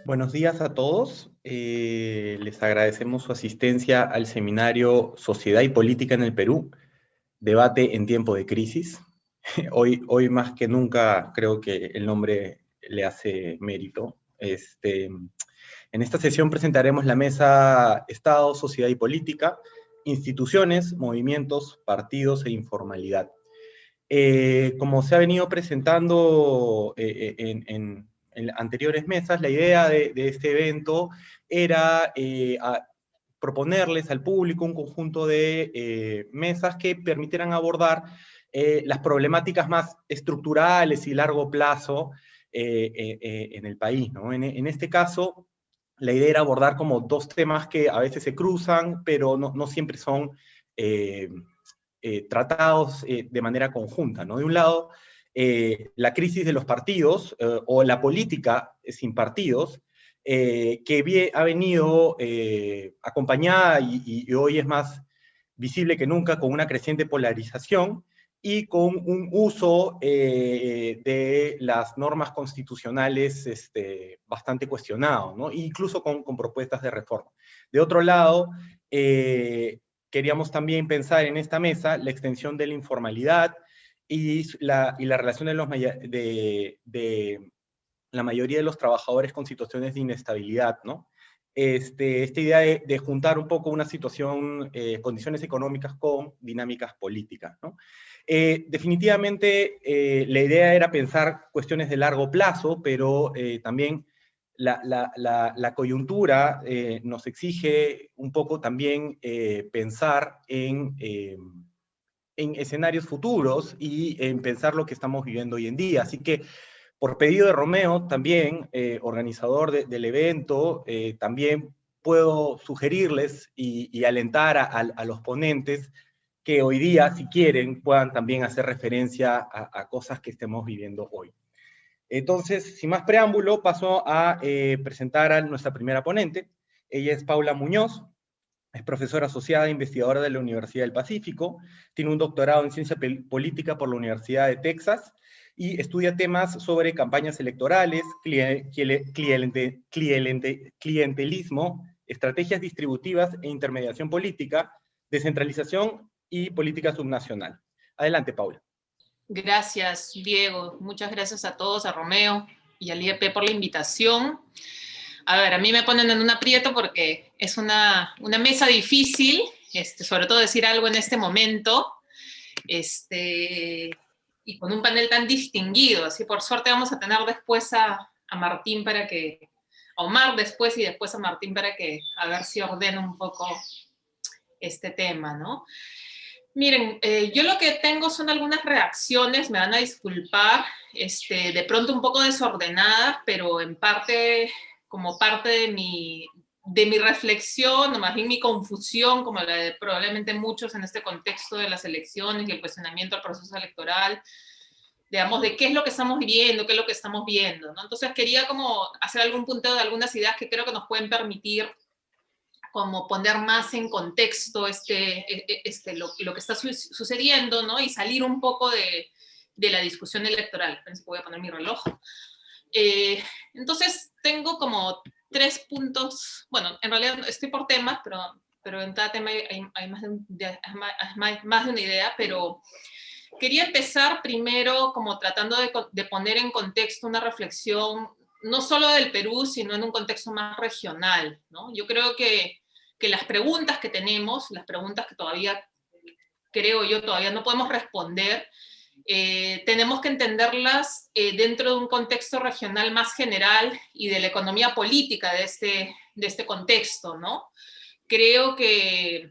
Buenos días a todos. Les agradecemos su asistencia al seminario Sociedad y Política en el Perú, debate en tiempo de crisis. Hoy más que nunca creo que el nombre le hace mérito. En esta sesión presentaremos la mesa Estado, Sociedad y Política, instituciones, movimientos, partidos e informalidad. Como se ha venido presentando en anteriores mesas, la idea de este evento era proponerles al público un conjunto de mesas que permitieran abordar las problemáticas más estructurales y largo plazo en el país, ¿no? En este caso, la idea era abordar como dos temas que a veces se cruzan, pero no siempre son tratados de manera conjunta, ¿no? De un lado, la crisis de los partidos o la política sin partidos, que ha venido acompañada y hoy es más visible que nunca con una creciente polarización y con un uso de las normas constitucionales bastante cuestionado, ¿no? Incluso con propuestas de reforma. De otro lado, queríamos también pensar en esta mesa la extensión de la informalidad y la relación de la mayoría de los trabajadores con situaciones de inestabilidad, ¿no? Esta idea de juntar un poco una situación, condiciones económicas con dinámicas políticas, ¿no? Definitivamente la idea era pensar cuestiones de largo plazo, pero también la coyuntura nos exige un poco también pensar en escenarios futuros y en pensar lo que estamos viviendo hoy en día. Así que, por pedido de Romeo, también, organizador del evento, también puedo sugerirles y alentar a los ponentes que hoy día, si quieren, puedan también hacer referencia a cosas que estemos viviendo hoy. Entonces, sin más preámbulo, paso a presentar a nuestra primera ponente. Ella es Paula Muñoz, es profesora asociada e investigadora de la Universidad del Pacífico, tiene un doctorado en ciencia política por la Universidad de Texas y estudia temas sobre campañas electorales, clientelismo, estrategias distributivas e intermediación política, descentralización y política subnacional. Adelante, Paula. Gracias, Diego. Muchas gracias a todos, a Romeo y al IEP por la invitación. A ver, a mí me ponen en un aprieto porque es una mesa difícil, sobre todo decir algo en este momento, y con un panel tan distinguido. Así, por suerte, vamos a tener después a Martín para que, a Omar después y después a Martín para que, a ver si ordeno un poco este tema, ¿no? Miren, yo lo que tengo son algunas reacciones, me van a disculpar, de pronto un poco desordenadas, pero en parte, como parte de mi reflexión, o más bien mi confusión, como la de probablemente muchos en este contexto de las elecciones y el cuestionamiento al proceso electoral, digamos, de qué es lo que estamos viviendo, qué es lo que estamos viendo, ¿no? Entonces quería como hacer algún punteo de algunas ideas que creo que nos pueden permitir como poner más en contexto lo que está sucediendo, ¿no? Y salir un poco de la discusión electoral. Voy a poner mi reloj. Entonces, tengo como 3 puntos. Bueno, en realidad estoy por temas, pero en cada tema hay más de una idea, pero quería empezar primero como tratando de poner en contexto una reflexión no solo del Perú, sino en un contexto más regional, ¿no? Yo creo que las preguntas que tenemos, las preguntas que todavía, creo yo, todavía no podemos responder, tenemos que entenderlas dentro de un contexto regional más general y de la economía política de este contexto, ¿no? Creo que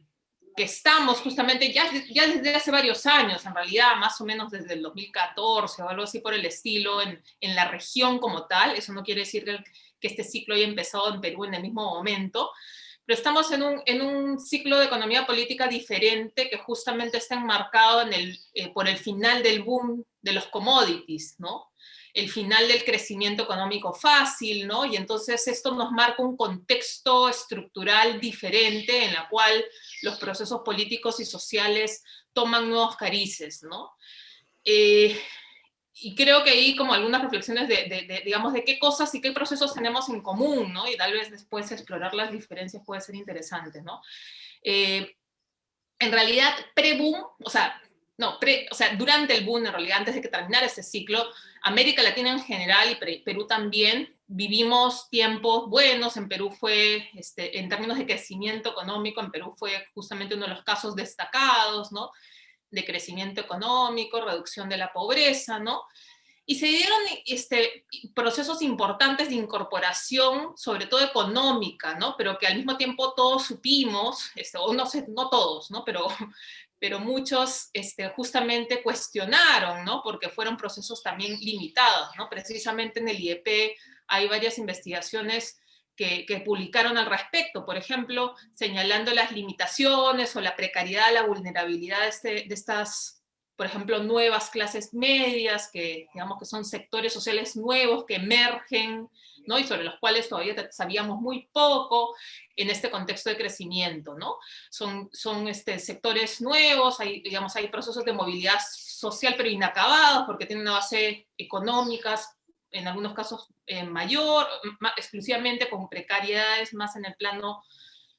estamos justamente ya desde hace varios años, en realidad, más o menos desde el 2014 o algo así por el estilo, en la región como tal. Eso no quiere decir que este ciclo haya empezado en Perú en el mismo momento, pero estamos en un ciclo de economía política diferente que justamente está enmarcado por el final del boom de los commodities, ¿no? El final del crecimiento económico fácil, ¿no? Y entonces esto nos marca un contexto estructural diferente en la cual los procesos políticos y sociales toman nuevos carices, ¿no? y creo que hay como algunas reflexiones digamos, de qué cosas y qué procesos tenemos en común, ¿no? Y tal vez después explorar las diferencias puede ser interesante, ¿no? En realidad, pre-boom, o sea, no, durante el boom, en realidad, antes de que terminara ese ciclo, América Latina en general y Perú también, vivimos tiempos buenos. En Perú fue, en términos de crecimiento económico, en Perú fue justamente uno de los casos destacados, ¿no? De crecimiento económico, reducción de la pobreza, ¿no? Y se dieron procesos importantes de incorporación, sobre todo económica, ¿no? Pero que al mismo tiempo todos supimos, o no sé, no todos, ¿no? Pero muchos justamente cuestionaron, ¿no? Porque fueron procesos también limitados, ¿no? Precisamente en el IEP hay varias investigaciones que publicaron al respecto, por ejemplo, señalando las limitaciones o la precariedad, la vulnerabilidad de estas, por ejemplo, nuevas clases medias, que digamos que son sectores sociales nuevos que emergen, ¿no? Y sobre los cuales todavía sabíamos muy poco en este contexto de crecimiento, ¿no? Son sectores nuevos, digamos, hay procesos de movilidad social pero inacabados porque tienen una base económica, en algunos casos mayor, exclusivamente con precariedades más en el plano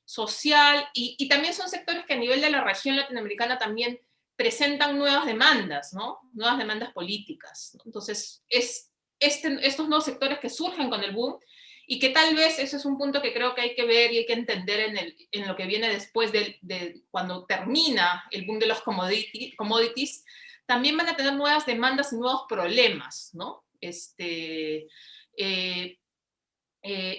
social, y también son sectores que a nivel de la región latinoamericana también presentan nuevas demandas, ¿no? Nuevas demandas políticas, ¿no? Entonces, estos nuevos sectores que surgen con el boom, y que tal vez ese es un punto que creo que hay que ver y hay que entender en lo que viene después de cuando termina el boom de los commodities, también van a tener nuevas demandas y nuevos problemas, ¿no?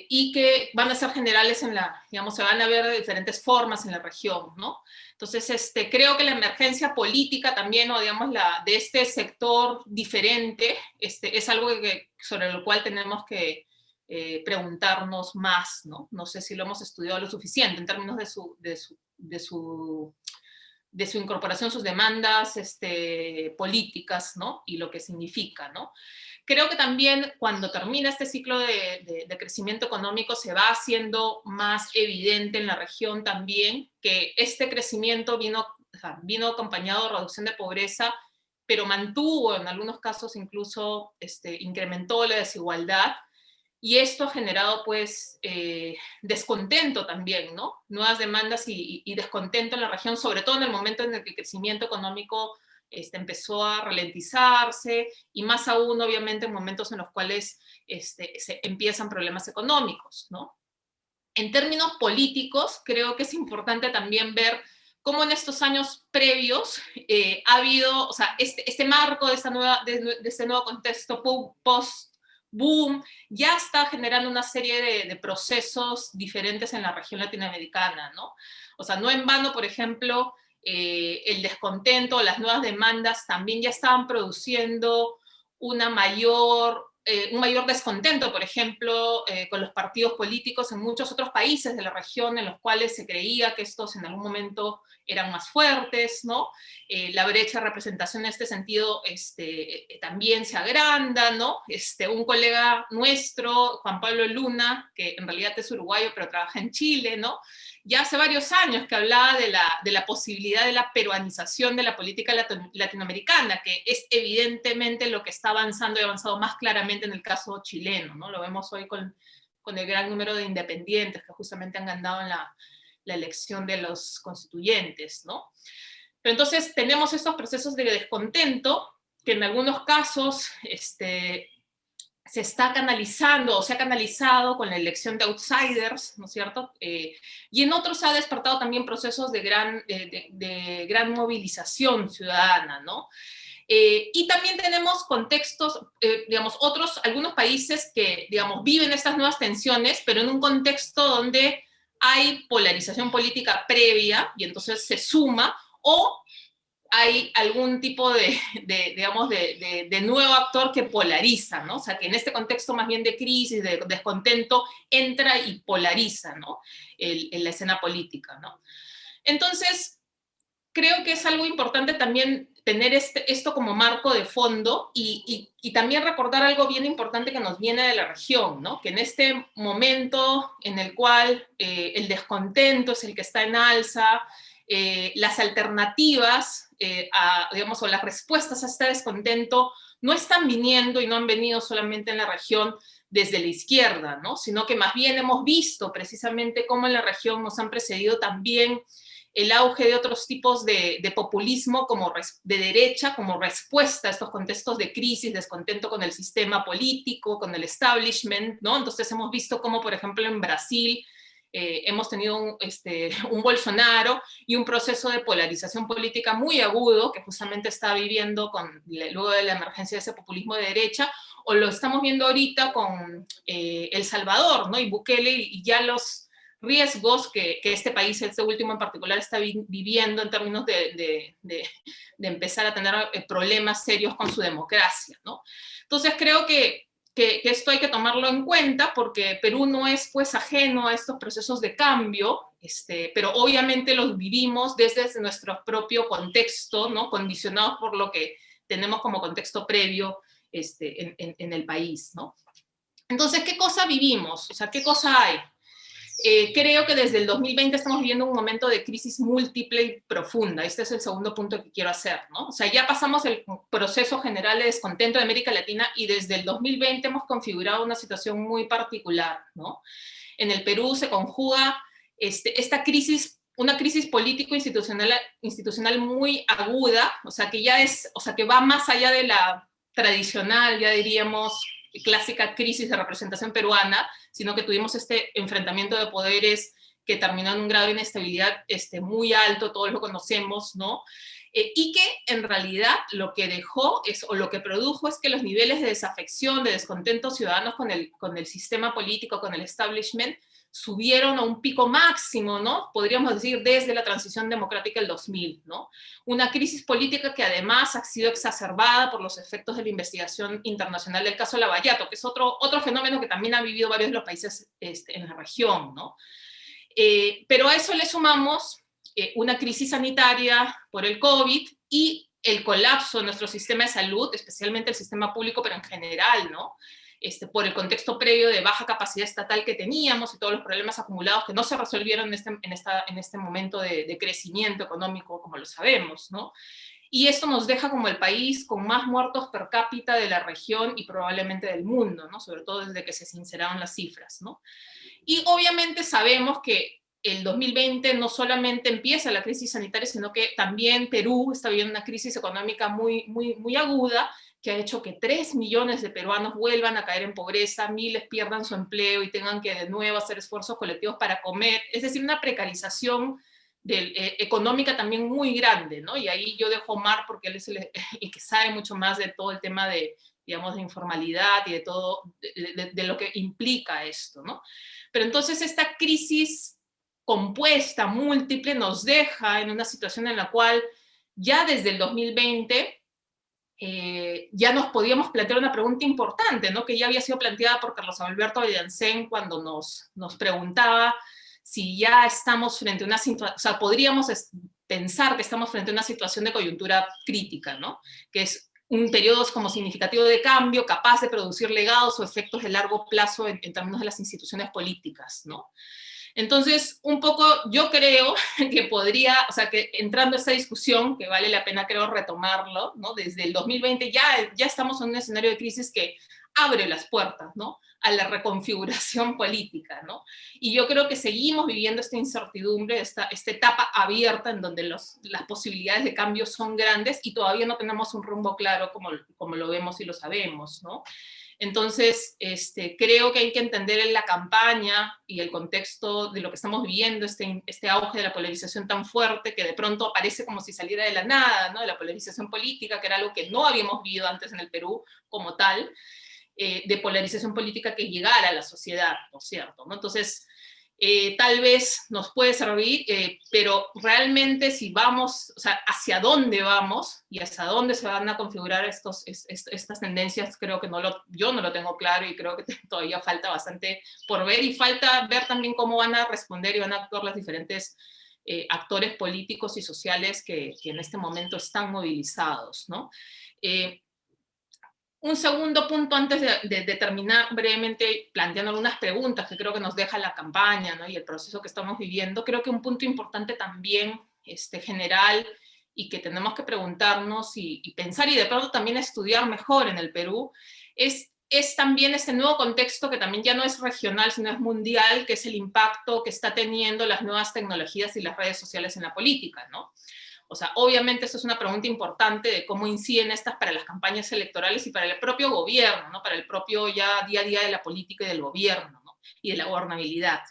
Y que van a ser generales digamos, se van a ver de diferentes formas en la región, ¿no? Entonces, creo que la emergencia política también, o digamos, de este sector diferente, es algo sobre lo cual tenemos que preguntarnos más, ¿no? No sé si lo hemos estudiado lo suficiente en términos de su incorporación, sus demandas políticas, ¿no? Y lo que significa, ¿no? Creo que también cuando termina este ciclo de crecimiento económico se va haciendo más evidente en la región también que este crecimiento vino acompañado de reducción de pobreza, pero mantuvo en algunos casos incluso incrementó la desigualdad, y esto ha generado pues descontento también, ¿no? Nuevas demandas y descontento en la región, sobre todo en el momento en el que el crecimiento económico empezó a ralentizarse, y más aún obviamente en momentos en los cuales se empiezan problemas económicos, ¿no? En términos políticos, creo que es importante también ver cómo en estos años previos ha habido, o sea, este marco de este nuevo contexto post-boom ya está generando una serie de procesos diferentes en la región latinoamericana, ¿no? O sea, no en vano, por ejemplo, el descontento, las nuevas demandas también ya estaban produciendo un mayor descontento, por ejemplo, con los partidos políticos en muchos otros países de la región en los cuales se creía que estos en algún momento eran más fuertes, ¿no? La brecha de representación en este sentido también se agranda, ¿no? Un colega nuestro, Juan Pablo Luna, que en realidad es uruguayo pero trabaja en Chile, ¿no? Ya hace varios años que hablaba de la posibilidad de la peruanización de la política latinoamericana, que es evidentemente lo que está avanzando y ha avanzado más claramente en el caso chileno, ¿no? Lo vemos hoy con el gran número de independientes que justamente han ganado en la elección de los constituyentes, ¿no? Pero entonces tenemos estos procesos de descontento que en algunos casos se está canalizando o se ha canalizado con la elección de outsiders, ¿no es cierto? Y en otros ha despertado también procesos de gran movilización ciudadana, ¿no? Y también tenemos contextos, digamos, algunos países que, digamos, viven estas nuevas tensiones, pero en un contexto donde hay polarización política previa y entonces se suma, o hay algún tipo digamos, de nuevo actor que polariza, ¿no? O sea, que en este contexto más bien de crisis, de descontento, entra y polariza, ¿no? En la escena política, ¿no? Entonces, creo que es algo importante también tener esto como marco de fondo y también recordar algo bien importante que nos viene de la región, ¿no? Que en este momento en el cual el descontento es el que está en alza, las alternativas, digamos, o las respuestas a este descontento no están viniendo y no han venido solamente en la región desde la izquierda, ¿no? Sino que más bien hemos visto precisamente cómo en la región nos han precedido también el auge de otros tipos de populismo como de derecha, como respuesta a estos contextos de crisis, descontento con el sistema político, con el establishment, ¿no? Entonces hemos visto cómo, por ejemplo, en Brasil hemos tenido un Bolsonaro y un proceso de polarización política muy agudo que justamente está viviendo luego de la emergencia de ese populismo de derecha, o lo estamos viendo ahorita con El Salvador, ¿no? Y Bukele, y ya los riesgos que este país, este último en particular, está viviendo en términos de empezar a tener problemas serios con su democracia, ¿no? Entonces creo que esto hay que tomarlo en cuenta porque Perú no es pues ajeno a estos procesos de cambio, pero obviamente los vivimos desde nuestro propio contexto, ¿no? Condicionados por lo que tenemos como contexto previo en el país, ¿no? Entonces, ¿qué cosa vivimos? O sea, ¿qué cosa hay? Creo que desde el 2020 estamos viviendo un momento de crisis múltiple y profunda. Este es el segundo punto que quiero hacer, ¿no? O sea, ya pasamos el proceso general de descontento de América Latina y desde el 2020 hemos configurado una situación muy particular, ¿no? En el Perú se conjuga esta crisis, una crisis político-institucional muy aguda, o sea, que va más allá de la tradicional, ya diríamos, clásica crisis de representación peruana, sino que tuvimos este enfrentamiento de poderes que terminó en un grado de inestabilidad muy alto, todos lo conocemos, ¿no? Y que en realidad lo que dejó o lo que produjo es que los niveles de desafección, de descontento ciudadanos con el sistema político, con el establishment, subieron a un pico máximo, ¿no? Podríamos decir desde la transición democrática del 2000, ¿no? Una crisis política que además ha sido exacerbada por los efectos de la investigación internacional del caso Lavallato, que es otro fenómeno que también han vivido varios de los países en la región, ¿no? Pero a eso le sumamos una crisis sanitaria por el COVID y el colapso de nuestro sistema de salud, especialmente el sistema público, pero en general, ¿no? Por el contexto previo de baja capacidad estatal que teníamos y todos los problemas acumulados que no se resolvieron en este momento de crecimiento económico, como lo sabemos, ¿no? Y esto nos deja como el país con más muertos per cápita de la región y probablemente del mundo, ¿no? Sobre todo desde que se sinceraron las cifras, ¿no? Y obviamente sabemos que el 2020 no solamente empieza la crisis sanitaria, sino que también Perú está viviendo una crisis económica muy aguda, que ha hecho que 3 millones de peruanos vuelvan a caer en pobreza, miles pierdan su empleo y tengan que de nuevo hacer esfuerzos colectivos para comer, es decir, una precarización económica también muy grande, ¿no? Y ahí yo dejo a Omar porque él es el que sabe mucho más de todo el tema digamos, de informalidad y de todo, de lo que implica esto, ¿no? Pero entonces esta crisis compuesta, múltiple, nos deja en una situación en la cual ya desde el 2020 ya nos podíamos plantear una pregunta importante, ¿no? Que ya había sido planteada por Carlos Alberto Bellancén cuando nos preguntaba si ya estamos frente a una situación, o sea, podríamos pensar que estamos frente a una situación de coyuntura crítica, ¿no? Que es un periodo como significativo de cambio, capaz de producir legados o efectos de largo plazo en términos de las instituciones políticas, ¿no? Entonces, un poco yo creo que podría, o sea, que entrando a esta discusión, que vale la pena creo retomarlo, ¿no? Desde el 2020 ya estamos en un escenario de crisis que abre las puertas, ¿no? A la reconfiguración política, ¿no? Y yo creo que seguimos viviendo esta incertidumbre, esta etapa abierta en donde las posibilidades de cambio son grandes y todavía no tenemos un rumbo claro como lo vemos y lo sabemos, ¿no? Entonces, creo que hay que entender en la campaña y el contexto de lo que estamos viviendo, este auge de la polarización tan fuerte que de pronto aparece como si saliera de la nada, ¿no? De la polarización política, que era algo que no habíamos vivido antes en el Perú como tal, de polarización política que llegara a la sociedad, ¿no es cierto? ¿No? Entonces, tal vez nos puede servir, pero realmente si vamos, o sea, hacia dónde vamos y hacia dónde se van a configurar estas tendencias, creo que yo no lo tengo claro y creo que todavía falta bastante por ver y falta ver también cómo van a responder y van a actuar los diferentes actores políticos y sociales que en este momento están movilizados, ¿no? Un segundo punto antes de terminar brevemente planteando algunas preguntas que creo que nos deja la campaña, ¿no? Y el proceso que estamos viviendo. Creo que un punto importante también general y que tenemos que preguntarnos y pensar y de pronto también estudiar mejor en el Perú, es también este nuevo contexto que también ya no es regional, sino es mundial, que es el impacto que está teniendo las nuevas tecnologías y las redes sociales en la política, ¿no? O sea, obviamente eso es una pregunta importante de cómo inciden estas para las campañas electorales y para el propio gobierno, ¿no? Para el propio ya día a día de la política y del gobierno, ¿no? Y de la gobernabilidad.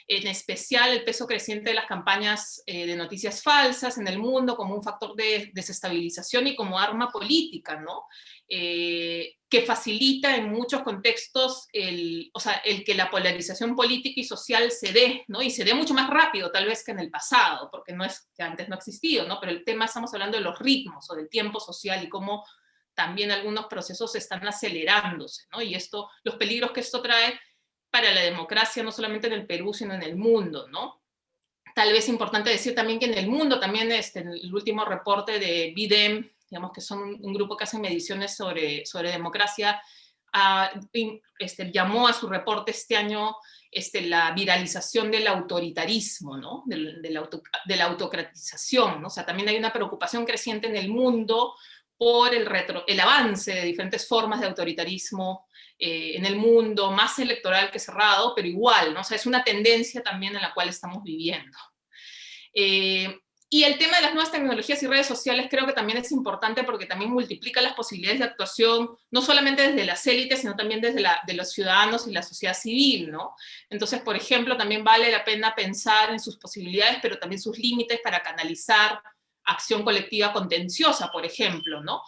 En especial el peso creciente de las campañas de noticias falsas en el mundo como un factor de desestabilización y como arma política, ¿no? Que facilita en muchos contextos el que la polarización política y social se dé, ¿no? Y se dé mucho más rápido tal vez que en el pasado, porque no es que antes no ha existido, ¿no? Pero el tema, estamos hablando de los ritmos o del tiempo social y cómo también algunos procesos están acelerándose, ¿no? Y esto, los peligros que esto trae para la democracia, no solamente en el Perú, sino en el mundo, ¿no? Tal vez importante decir también que en el mundo, también en el último reporte de BIDEM, digamos que son un grupo que hacen mediciones sobre democracia, llamó a su reporte este año la viralización del autoritarismo, ¿no? De la autocratización, ¿no? O sea, también hay una preocupación creciente en el mundo por el avance de diferentes formas de autoritarismo en el mundo, más electoral que cerrado, pero igual, ¿no? O sea, es una tendencia también en la cual estamos viviendo. Y el tema de las nuevas tecnologías y redes sociales creo que también es importante porque también multiplica las posibilidades de actuación, no solamente desde las élites, sino también desde de los ciudadanos y la sociedad civil, ¿no? Entonces, por ejemplo, también vale la pena pensar en sus posibilidades, pero también sus límites para canalizar acción colectiva contenciosa, por ejemplo, ¿no?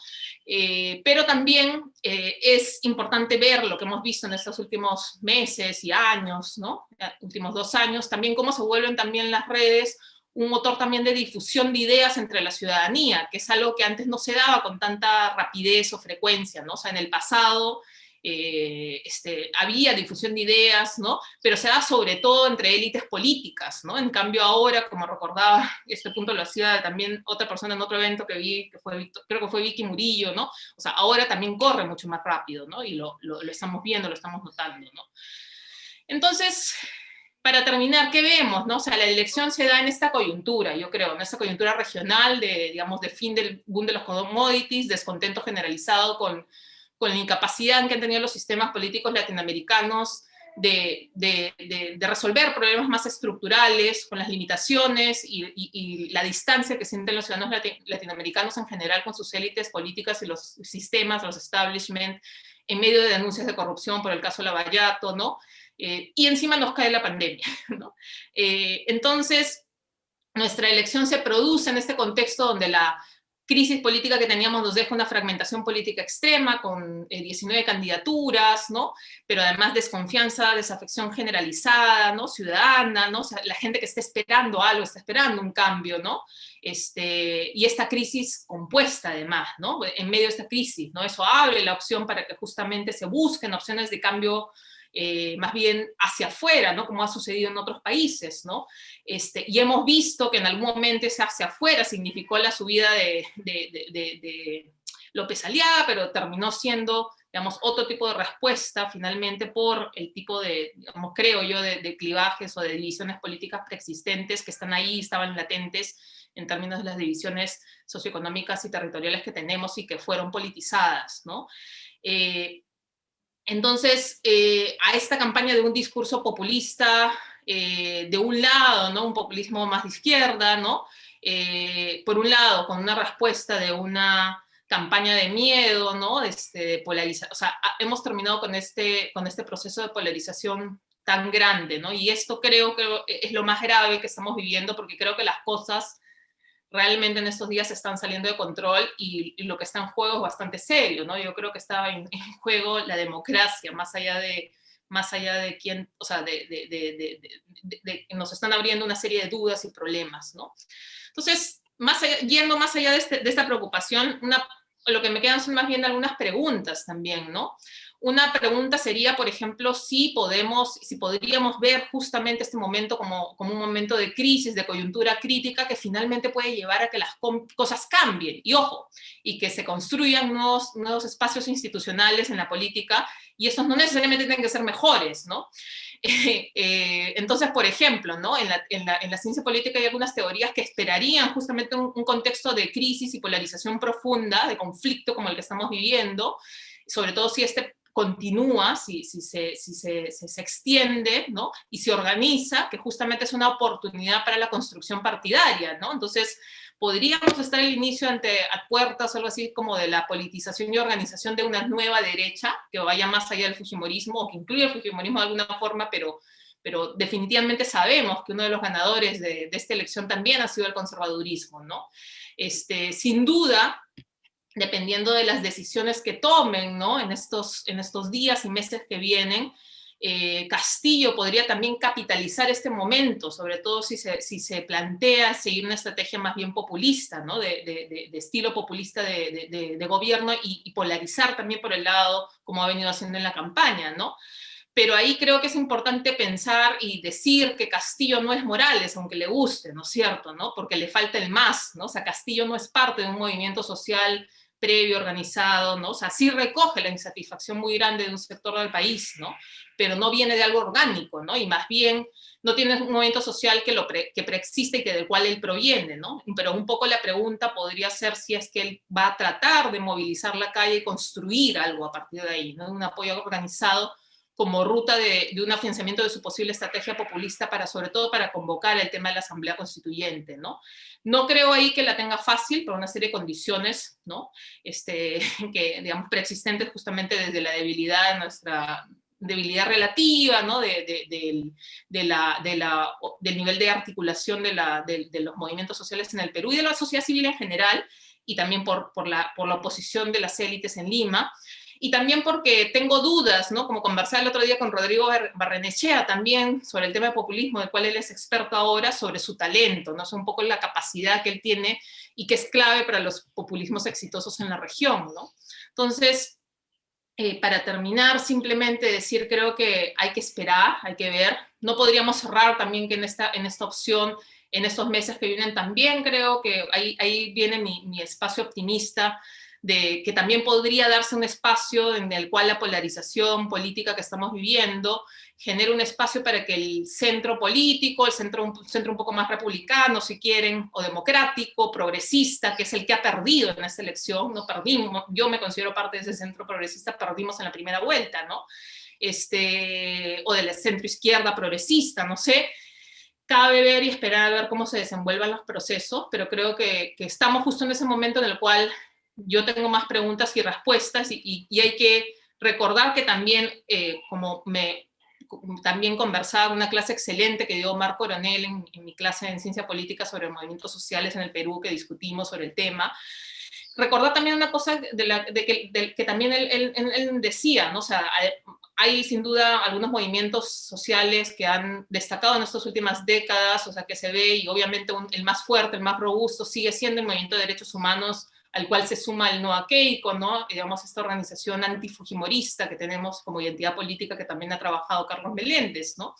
Pero también es importante ver lo que hemos visto en estos últimos meses y años, ¿no? Últimos 2 años, también cómo se vuelven también las redes un motor también de difusión de ideas entre la ciudadanía, que es algo que antes no se daba con tanta rapidez o frecuencia, ¿no? O sea, en el pasado había difusión de ideas, ¿no? Pero se da sobre todo entre élites políticas, ¿no? En cambio ahora, como recordaba, este punto lo hacía también otra persona en otro evento que vi, que fue, creo que fue Vicky Murillo, ¿no? O sea, ahora también corre mucho más rápido, ¿no? Y lo estamos viendo, lo estamos notando, ¿no? Entonces, para terminar, ¿qué vemos? ¿No? O sea, la elección se da en esta coyuntura, yo creo, en esta coyuntura regional de, digamos, de fin del boom de los commodities, descontento generalizado con la incapacidad que han tenido los sistemas políticos latinoamericanos de resolver problemas más estructurales, con las limitaciones y la distancia que sienten los ciudadanos latinoamericanos en general con sus élites políticas y los sistemas, los establishment, en medio de denuncias de corrupción por el caso Lavallato, ¿no? Y encima nos cae la pandemia, ¿no? Entonces, nuestra elección se produce en este contexto donde la crisis política que teníamos nos deja una fragmentación política extrema con 19 candidaturas, ¿no? Pero además desconfianza, desafección generalizada, ¿no? Ciudadana, ¿no? O sea, la gente que está esperando algo, está esperando un cambio, ¿no? Y esta crisis compuesta además, ¿no? En medio de esta crisis, ¿no? Eso abre la opción para que justamente se busquen opciones de cambio más bien hacia afuera, ¿no? Como ha sucedido en otros países, ¿no? Y hemos visto que en algún momento ese hacia afuera significó la subida de López Aliaga, pero terminó siendo, digamos, otro tipo de respuesta finalmente por el tipo de, digamos, creo yo, de clivajes o de divisiones políticas preexistentes que están ahí, estaban latentes en términos de las divisiones socioeconómicas y territoriales que tenemos y que fueron politizadas, ¿no? Entonces, a esta campaña de un discurso populista, de un lado, ¿no? Un populismo más de izquierda, ¿no? Por un lado, con una respuesta de una campaña de miedo, ¿no? De polarización. O sea, hemos terminado con este proceso de polarización tan grande, ¿no? Y esto creo que es lo más grave que estamos viviendo, porque creo que las cosas realmente en estos días están saliendo de control y lo que está en juego es bastante serio, ¿no? Yo creo que está en juego la democracia, más allá de quién, o sea, nos están abriendo una serie de dudas y problemas, ¿no? Entonces, yendo más allá de esta preocupación, lo que me quedan son más bien algunas preguntas también, ¿no? Una pregunta sería, por ejemplo, si podríamos ver justamente este momento como un momento de crisis, de coyuntura crítica, que finalmente puede llevar a que las cosas cambien. Y ojo, y que se construyan nuevos espacios institucionales en la política, y estos no necesariamente tienen que ser mejores, ¿no? Entonces, por ejemplo, ¿no? En la ciencia política hay algunas teorías que esperarían justamente un contexto de crisis y polarización profunda, de conflicto como el que estamos viviendo, sobre todo si este continúa, si se extiende, ¿no? Y se organiza, que justamente es una oportunidad para la construcción partidaria, ¿no? Entonces, podríamos estar al inicio a puertas o algo así como de la politización y organización de una nueva derecha que vaya más allá del fujimorismo o que incluya el fujimorismo de alguna forma, pero definitivamente sabemos que uno de los ganadores de esta elección también ha sido el conservadurismo, ¿no? Sin duda, dependiendo de las decisiones que tomen, ¿no? En estos días y meses que vienen, Castillo podría también capitalizar este momento, sobre todo si se plantea seguir una estrategia más bien populista, ¿no? de estilo populista de gobierno y polarizar también por el lado, como ha venido haciendo en la campaña, ¿no? Pero ahí creo que es importante pensar y decir que Castillo no es Morales, aunque le guste, ¿no es cierto? ¿No? Porque le falta el más, ¿no? O sea, Castillo no es parte de un movimiento social previo, organizado, ¿no? O sea, sí recoge la insatisfacción muy grande de un sector del país, ¿no? Pero no viene de algo orgánico, ¿no? Y más bien no tiene un movimiento social que preexiste y del cual él proviene, ¿no? Pero un poco la pregunta podría ser si es que él va a tratar de movilizar la calle y construir algo a partir de ahí, ¿no? Un apoyo organizado como ruta de un afianzamiento de su posible estrategia populista sobre todo para convocar el tema de la Asamblea Constituyente, ¿no? No creo ahí que la tenga fácil por una serie de condiciones, ¿no? Que, digamos, preexistentes justamente desde la debilidad de nuestra debilidad relativa, ¿no? Del nivel de articulación de los movimientos sociales en el Perú y de la sociedad civil en general, y también por la oposición de las élites en Lima, y también porque tengo dudas, ¿no? Como conversaba el otro día con Rodrigo Barrenechea también sobre el tema de populismo, del cual él es experto ahora, sobre su talento, ¿no? Es un poco la capacidad que él tiene y que es clave para los populismos exitosos en la región, ¿no? Entonces, para terminar, simplemente decir, creo que hay que esperar, hay que ver. No podríamos cerrar también que en esta opción, en estos meses que vienen también, creo que ahí viene mi espacio optimista, de que también podría darse un espacio en el cual la polarización política que estamos viviendo genere un espacio para que el centro político, el centro un poco más republicano, si quieren, o democrático, progresista, que es el que ha perdido en esta elección, no perdimos, yo me considero parte de ese centro progresista, perdimos en la primera vuelta, ¿no? O de la centro izquierda progresista, no sé, cabe ver y esperar a ver cómo se desenvuelvan los procesos, pero creo que estamos justo en ese momento en el cual yo tengo más preguntas y respuestas y hay que recordar que también, también conversaba en una clase excelente que dio Omar Coronel en mi clase en Ciencia Política sobre movimientos sociales en el Perú, que discutimos sobre el tema. Recordar también una cosa que también él decía, ¿no? O sea, hay sin duda algunos movimientos sociales que han destacado en estas últimas décadas, o sea, que se ve, y obviamente el más fuerte, el más robusto, sigue siendo el movimiento de derechos humanos, al cual se suma el NOA Keiko, ¿no? Digamos, esta organización antifujimorista que tenemos como identidad política que también ha trabajado Carlos Meléndez, ¿no?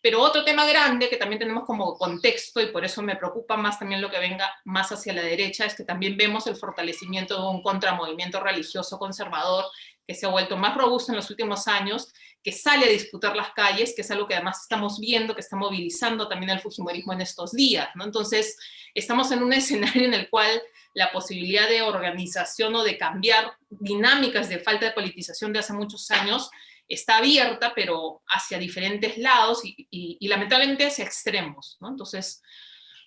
Pero otro tema grande que también tenemos como contexto, y por eso me preocupa más también lo que venga más hacia la derecha, es que también vemos el fortalecimiento de un contramovimiento religioso conservador que se ha vuelto más robusto en los últimos años, que sale a disputar las calles, que es algo que además estamos viendo, que está movilizando también el fujimorismo en estos días, ¿no? Entonces, estamos en un escenario en el cual la posibilidad de organización o de cambiar dinámicas de falta de politización de hace muchos años está abierta, pero hacia diferentes lados y lamentablemente hacia extremos, ¿no? Entonces,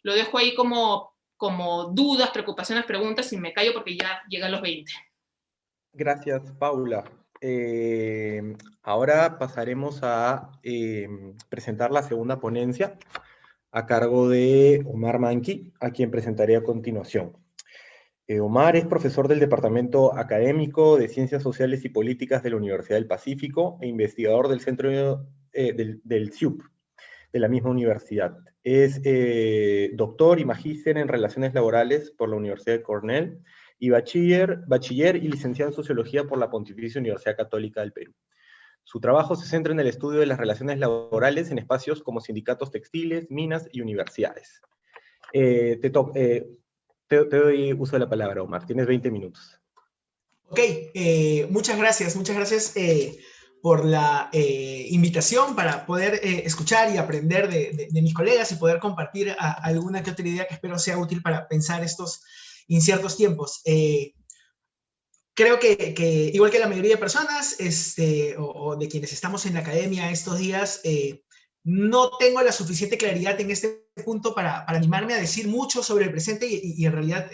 lo dejo ahí como dudas, preocupaciones, preguntas, y me callo porque ya llega a los 20. Gracias, Paula. Ahora pasaremos a presentar la segunda ponencia a cargo de Omar Manqui, a quien presentaré a continuación. Omar es profesor del Departamento Académico de Ciencias Sociales y Políticas de la Universidad del Pacífico e investigador del Centro del CIUP, de la misma universidad. Es doctor y magíster en Relaciones Laborales por la Universidad de Cornell y bachiller y licenciado en Sociología por la Pontificia Universidad Católica del Perú. Su trabajo se centra en el estudio de las relaciones laborales en espacios como sindicatos textiles, minas y universidades. Te doy uso de la palabra, Omar. Tienes 20 minutos. Ok, muchas gracias por la invitación para poder escuchar y aprender de mis colegas y poder compartir alguna que otra idea que espero sea útil para pensar estos inciertos tiempos. Creo que igual que la mayoría de personas o de quienes estamos en la academia estos días, no tengo la suficiente claridad en este punto para animarme a decir mucho sobre el presente y en realidad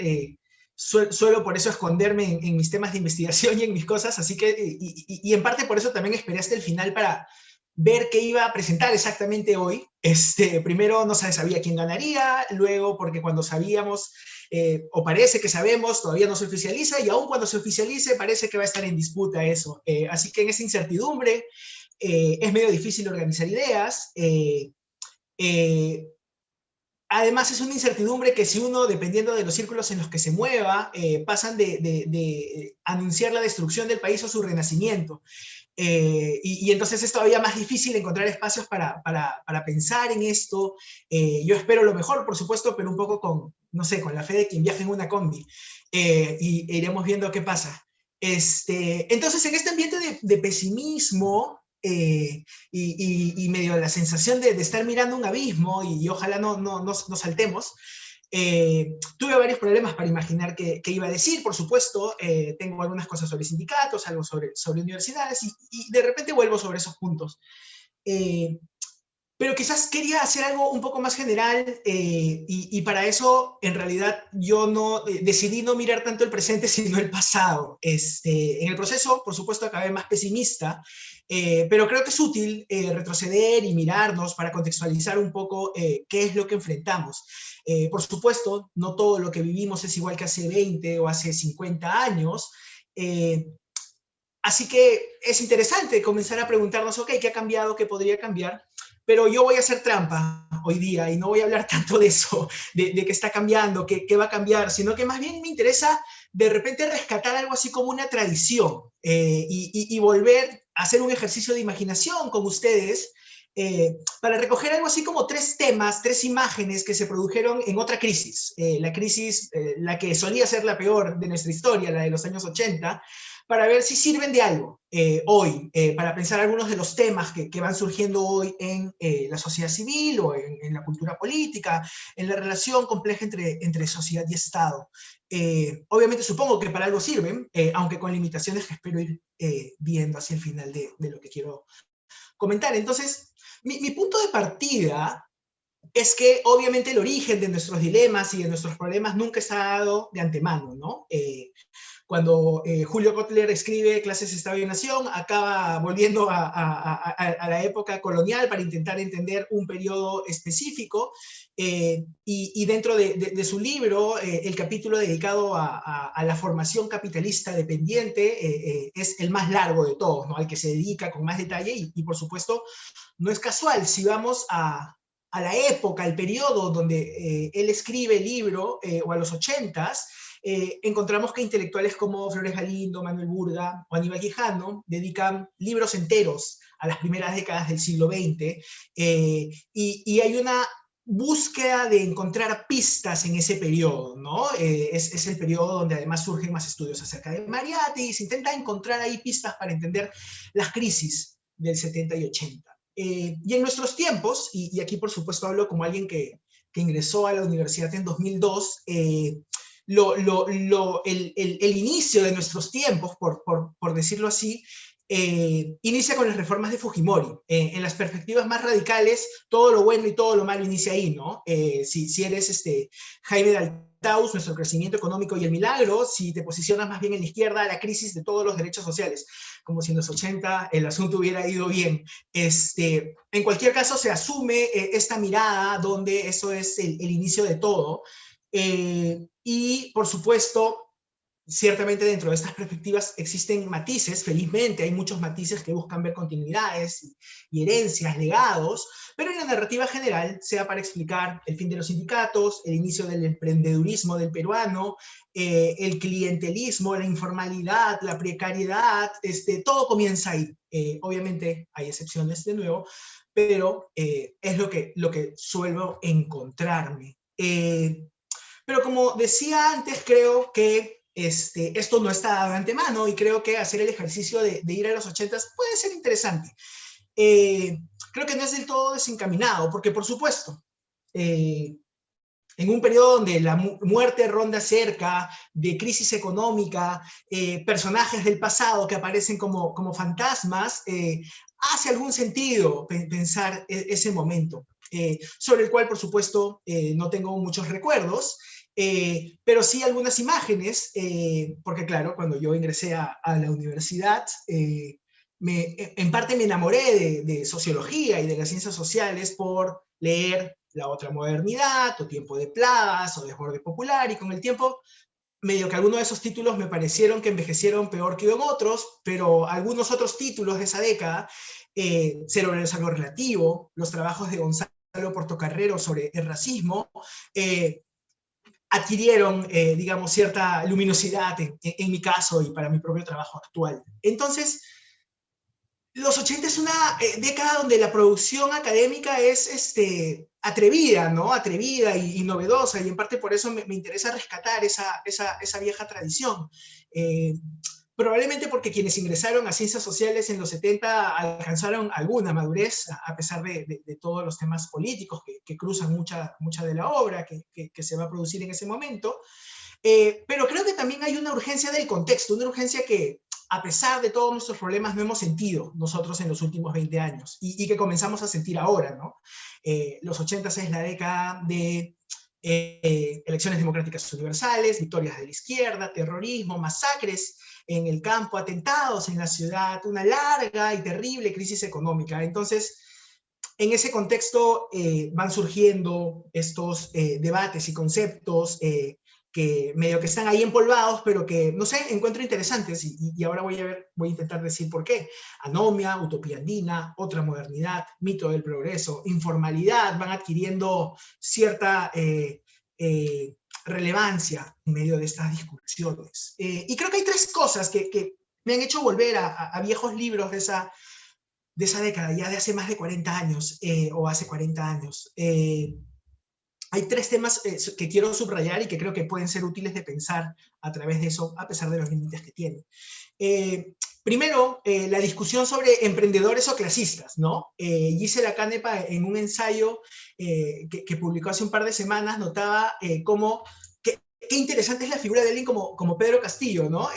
suelo por eso esconderme en mis temas de investigación y en mis cosas, así que, y en parte por eso también esperé hasta el final para ver qué iba a presentar exactamente hoy. Primero no se sabía quién ganaría, luego porque cuando sabíamos, o parece que sabemos, todavía no se oficializa, y aún cuando se oficialice parece que va a estar en disputa eso. Así que en esa incertidumbre es medio difícil organizar ideas. Además, es una incertidumbre que si uno, dependiendo de los círculos en los que se mueva, pasan de anunciar la destrucción del país o su renacimiento. Y entonces es todavía más difícil encontrar espacios para pensar en esto. Yo espero lo mejor, por supuesto, pero un poco con, no sé, con la fe de quien viaja en una combi. Y iremos viendo qué pasa. Entonces, en este ambiente de pesimismo, y medio la sensación de estar mirando un abismo y ojalá no saltemos, tuve varios problemas para imaginar qué iba a decir. Por supuesto, tengo algunas cosas sobre sindicatos, algo sobre universidades, y de repente vuelvo sobre esos puntos. Pero quizás quería hacer algo un poco más general, y para eso, en realidad, yo decidí no mirar tanto el presente, sino el pasado. En el proceso, por supuesto, acabé más pesimista, pero creo que es útil retroceder y mirarnos para contextualizar un poco qué es lo que enfrentamos. Por supuesto, no todo lo que vivimos es igual que hace 20 o hace 50 años, así que es interesante comenzar a preguntarnos, ok, ¿qué ha cambiado? ¿Qué podría cambiar? Pero yo voy a hacer trampa hoy día y no voy a hablar tanto de eso, de qué está cambiando, qué va a cambiar, sino que más bien me interesa de repente rescatar algo así como una tradición, y volver a hacer un ejercicio de imaginación con ustedes, para recoger algo así como 3 temas, 3 imágenes que se produjeron en otra crisis, la crisis, la que solía ser la peor de nuestra historia, la de los años 80, para ver si sirven de algo hoy, para pensar algunos de los temas que van surgiendo hoy en la sociedad civil o en la cultura política, en la relación compleja entre sociedad y Estado. Obviamente supongo que para algo sirven, aunque con limitaciones que espero ir viendo hacia el final de lo que quiero comentar. Entonces, mi punto de partida es que obviamente el origen de nuestros dilemas y de nuestros problemas nunca está dado de antemano, ¿no? Cuando Julio Kotler escribe Clases, Estado y Nación, acaba volviendo a la época colonial para intentar entender un periodo específico, y dentro de su libro, el capítulo dedicado a la formación capitalista dependiente es el más largo de todos, ¿no? Al que se dedica con más detalle, y por supuesto no es casual. Si vamos a la época, al periodo donde él escribe el libro, o a los 80s, encontramos que intelectuales como Flores Galindo, Manuel Burga o Aníbal Quijano dedican libros enteros a las primeras décadas del siglo XX, y hay una búsqueda de encontrar pistas en ese periodo, ¿no? Es el periodo donde además surgen más estudios acerca de Mariátegui, y se intenta encontrar ahí pistas para entender las crisis del 70 y 80. Y en nuestros tiempos, y aquí por supuesto hablo como alguien que ingresó a la universidad en 2002, el inicio de nuestros tiempos, por decirlo así, inicia con las reformas de Fujimori. En las perspectivas más radicales, todo lo bueno y todo lo malo inicia ahí, ¿no? Si eres Jaime de Altaus, nuestro crecimiento económico y el milagro; si te posicionas más bien en la izquierda, la crisis de todos los derechos sociales, como si en los 80 el asunto hubiera ido bien. En cualquier caso, se asume esta mirada donde eso es el inicio de todo. Y, por supuesto, Ciertamente dentro de estas perspectivas existen matices, felizmente hay muchos matices que buscan ver continuidades y herencias, legados, pero en la narrativa general, sea para explicar el fin de los sindicatos, el inicio del emprendedurismo del peruano, el clientelismo, la informalidad, la precariedad, todo comienza ahí. Obviamente hay excepciones de nuevo, pero es lo que suelo encontrarme. Pero como decía antes, creo que esto no está dado de antemano y creo que hacer el ejercicio de ir a los 80s puede ser interesante. Creo que no es del todo desencaminado, porque por supuesto, en un periodo donde la muerte ronda cerca, de crisis económica, personajes del pasado que aparecen como fantasmas, hace algún sentido pensar ese momento, sobre el cual, por supuesto, no tengo muchos recuerdos, pero sí algunas imágenes, porque claro, cuando yo ingresé a la universidad, en parte me enamoré de sociología y de las ciencias sociales por leer La Otra Modernidad, o Tiempo de Plagas, o Desborde Popular, y con el tiempo, medio que algunos de esos títulos me parecieron que envejecieron peor que en otros, pero algunos otros títulos de esa década, Cero el Desarrollo Relativo, los trabajos de Gonzalo Portocarrero sobre el racismo, adquirieron, digamos, cierta luminosidad en mi caso y para mi propio trabajo actual. Entonces, los 80 es una década donde la producción académica es atrevida, ¿no? Atrevida y novedosa, y en parte por eso me interesa rescatar esa vieja tradición. Probablemente porque quienes ingresaron a ciencias sociales en los 70 alcanzaron alguna madurez, a pesar de todos los temas políticos que cruzan mucha de la obra que se va a producir en ese momento. Pero creo que también hay una urgencia del contexto, una urgencia que, a pesar de todos nuestros problemas, no hemos sentido nosotros en los últimos 20 años y que comenzamos a sentir ahora, ¿no? Los 80 es la década de elecciones democráticas universales, victorias de la izquierda, terrorismo, masacres en el campo, atentados en la ciudad, una larga y terrible crisis económica. Entonces, en ese contexto van surgiendo estos debates y conceptos que medio que están ahí empolvados, pero que, no sé, encuentro interesantes, y ahora voy a intentar decir por qué. Anomia, utopía andina, otra modernidad, mito del progreso, informalidad, van adquiriendo cierta relevancia en medio de estas discusiones. Y creo que hay tres cosas que me han hecho volver a viejos libros de esa década, ya de hace más de 40 años, o hace 40 años. Hay tres temas que quiero subrayar y que creo que pueden ser útiles de pensar a través de eso, a pesar de los límites que tienen. Primero, la discusión sobre emprendedores o clasistas, ¿no? Gisela Canepa, en un ensayo que publicó hace un par de semanas, notaba cómo qué interesante es la figura de alguien como Pedro Castillo, ¿no?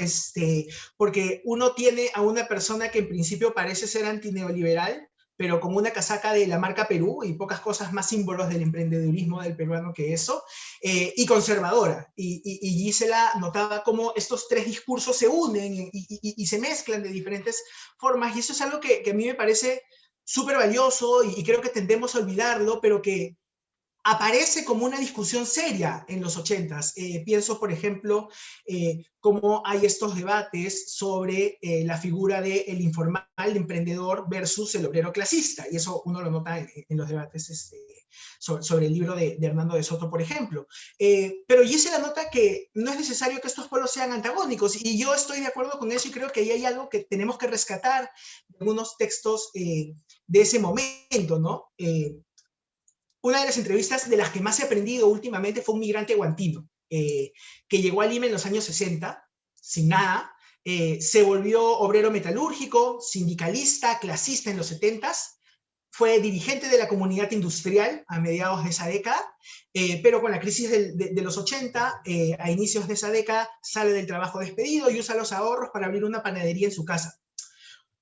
Porque uno tiene a una persona que en principio parece ser antineoliberal, pero con una casaca de la marca Perú y pocas cosas más símbolos del emprendedurismo del peruano que eso, y conservadora. Y Gisela notaba cómo estos tres discursos se unen y se mezclan de diferentes formas, y eso es algo que a mí me parece súper valioso y creo que tendemos a olvidarlo, pero que aparece como una discusión seria en los 80s. Pienso, por ejemplo, cómo hay estos debates sobre la figura del informal, de emprendedor versus el obrero clasista, y eso uno lo nota en los debates sobre el libro de Hernando de Soto, por ejemplo. Pero Gisela nota que no es necesario que estos pueblos sean antagónicos, y yo estoy de acuerdo con eso, y creo que ahí hay algo que tenemos que rescatar de algunos textos de ese momento, ¿no? Una de las entrevistas de las que más he aprendido últimamente fue un migrante guantino, que llegó a Lima en los años 60, sin nada, se volvió obrero metalúrgico, sindicalista, clasista en los 70s, fue dirigente de la comunidad industrial a mediados de esa década, pero con la crisis de los 80, a inicios de esa década, sale del trabajo despedido y usa los ahorros para abrir una panadería en su casa.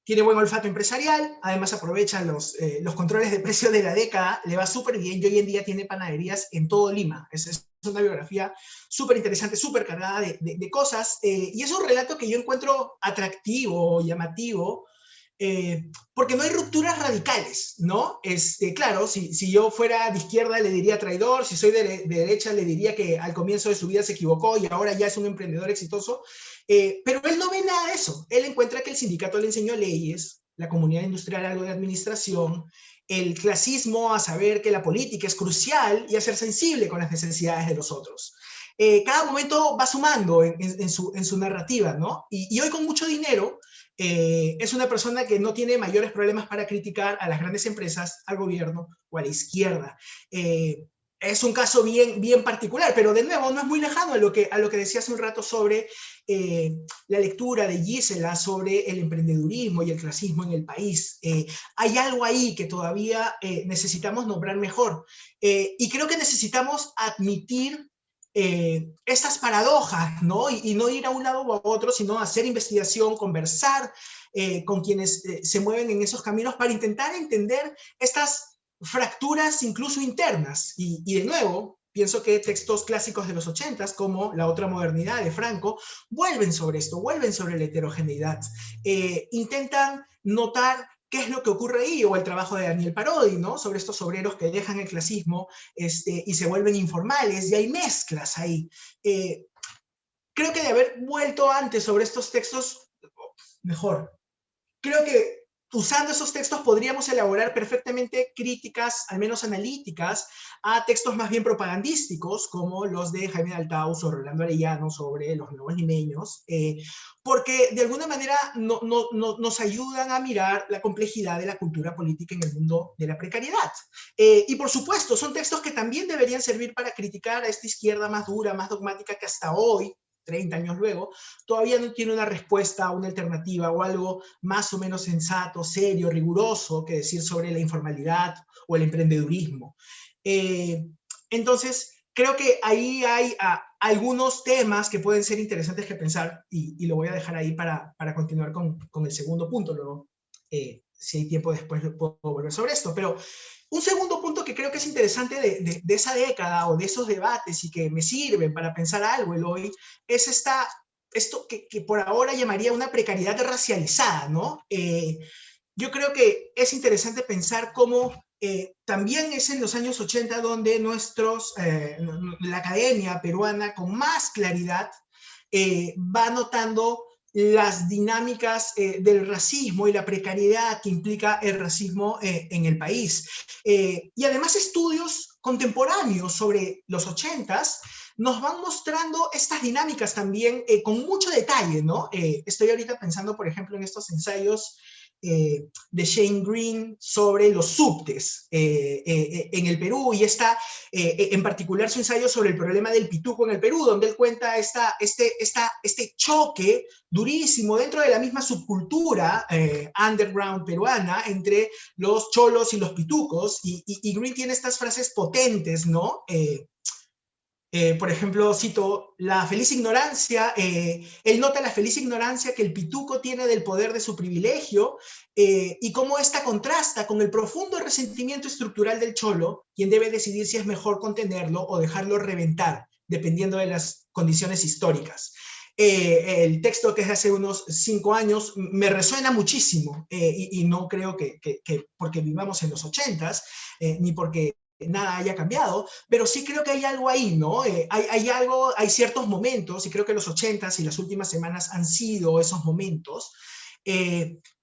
Tiene buen olfato empresarial, además aprovecha los controles de precio de la década, le va súper bien, y hoy en día tiene panaderías en todo Lima. Es una biografía súper interesante, súper cargada de cosas, y es un relato que yo encuentro atractivo, llamativo, porque no hay rupturas radicales, ¿no? Claro, si yo fuera de izquierda le diría traidor, si soy de derecha le diría que al comienzo de su vida se equivocó y ahora ya es un emprendedor exitoso, pero él no ve nada de eso. Él encuentra que el sindicato le enseñó leyes, la comunidad industrial algo de administración, el clasismo a saber que la política es crucial y a ser sensible con las necesidades de los otros. Cada momento va sumando en su narrativa, ¿no? Y hoy con mucho dinero, es una persona que no tiene mayores problemas para criticar a las grandes empresas, al gobierno o a la izquierda. Es un caso bien particular, pero de nuevo no es muy lejano a lo que decía hace un rato sobre la lectura de Gisela sobre el emprendedurismo y el clasismo en el país. Hay algo ahí que todavía necesitamos nombrar mejor. Y creo que necesitamos admitir estas paradojas, ¿no? Y no ir a un lado o a otro, sino hacer investigación, conversar con quienes se mueven en esos caminos para intentar entender estas fracturas incluso internas. Y de nuevo, pienso que textos clásicos de los 80s, como La otra modernidad de Franco, vuelven sobre esto, vuelven sobre la heterogeneidad. Intentan notar qué es lo que ocurre ahí, o el trabajo de Daniel Parodi, ¿no? Sobre estos obreros que dejan el clasismo y se vuelven informales, y hay mezclas ahí. Creo que de haber vuelto antes sobre estos textos, mejor. Creo que usando esos textos podríamos elaborar perfectamente críticas, al menos analíticas, a textos más bien propagandísticos, como los de Jaime Daltaus o Rolando Arellano sobre los nuevos limeños, porque de alguna manera nos ayudan a mirar la complejidad de la cultura política en el mundo de la precariedad. Y por supuesto, son textos que también deberían servir para criticar a esta izquierda más dura, más dogmática, que hasta hoy, 30 años luego, todavía no tiene una respuesta, una alternativa o algo más o menos sensato, serio, riguroso que decir sobre la informalidad o el emprendedurismo. Entonces, creo que ahí hay algunos temas que pueden ser interesantes que pensar, y lo voy a dejar ahí para continuar con el segundo punto. Luego, si hay tiempo después puedo volver sobre esto, pero un segundo punto que creo que es interesante de esa década o de esos debates y que me sirven para pensar algo el hoy, es esto que por ahora llamaría una precariedad racializada, ¿no? Yo creo que es interesante pensar cómo también es en los años 80 donde la academia peruana con más claridad va notando las dinámicas del racismo y la precariedad que implica el racismo en el país. Y además estudios contemporáneos sobre los 80s nos van mostrando estas dinámicas también con mucho detalle, ¿no? Estoy ahorita pensando, por ejemplo, en estos ensayos de Shane Green sobre los subtes en el Perú, y en particular su ensayo sobre el problema del pituco en el Perú, donde él cuenta este choque durísimo dentro de la misma subcultura underground peruana entre los cholos y los pitucos, y Green tiene estas frases potentes, ¿no? Por ejemplo, cito, la feliz ignorancia, él nota la feliz ignorancia que el pituco tiene del poder de su privilegio y cómo esta contrasta con el profundo resentimiento estructural del cholo, quien debe decidir si es mejor contenerlo o dejarlo reventar, dependiendo de las condiciones históricas. El texto, que es de hace unos 5 años, me resuena muchísimo y no creo que porque vivamos en los 80s, ni porque nada haya cambiado, pero sí creo que hay algo ahí, ¿no? Hay ciertos momentos, y creo que los 80s y las últimas semanas han sido esos momentos,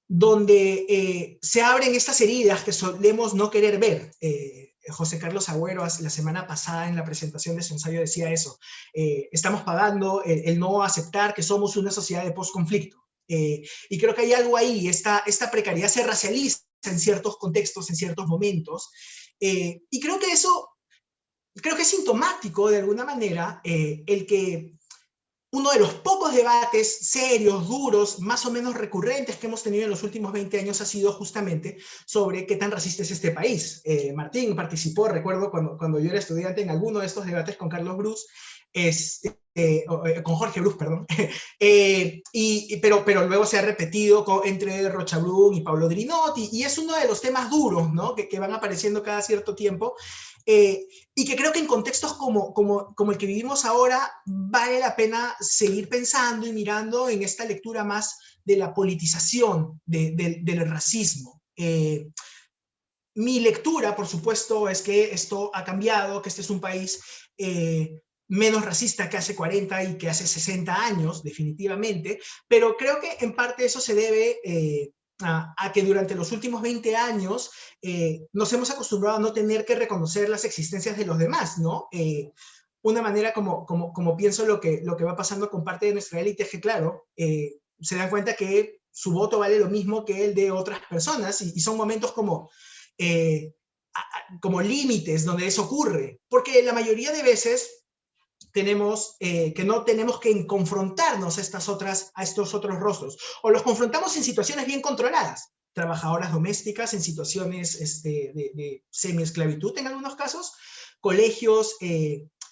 donde se abren estas heridas que solemos no querer ver. José Carlos Agüero la semana pasada en la presentación de su ensayo decía eso, estamos pagando el no aceptar que somos una sociedad de postconflicto. Y creo que hay algo ahí, esta precariedad se racializa en ciertos contextos, en ciertos momentos, y creo que es sintomático de alguna manera el que uno de los pocos debates serios, duros, más o menos recurrentes que hemos tenido en los últimos 20 años ha sido justamente sobre qué tan racista es este país. Martín participó, recuerdo, cuando yo era estudiante, en alguno de estos debates con Carlos Bruce, con Jorge Bruce, perdón, pero luego se ha repetido entre Rocha Brun y Pablo Drinot, y es uno de los temas duros, ¿no? que van apareciendo cada cierto tiempo, y que creo que en contextos como el que vivimos ahora vale la pena seguir pensando y mirando en esta lectura más de la politización del racismo. Mi lectura, por supuesto, es que esto ha cambiado, que este es un país menos racista que hace 40 y que hace 60 años, definitivamente, pero creo que en parte eso se debe a que durante los últimos 20 años nos hemos acostumbrado a no tener que reconocer las existencias de los demás, ¿no? Una manera como pienso lo que va pasando con parte de nuestra élite es que, claro, se dan cuenta que su voto vale lo mismo que el de otras personas y son momentos como límites donde eso ocurre, porque la mayoría de veces tenemos que no tenemos que confrontarnos a estos otros rostros, o los confrontamos en situaciones bien controladas, trabajadoras domésticas en situaciones de semi-esclavitud en algunos casos, colegios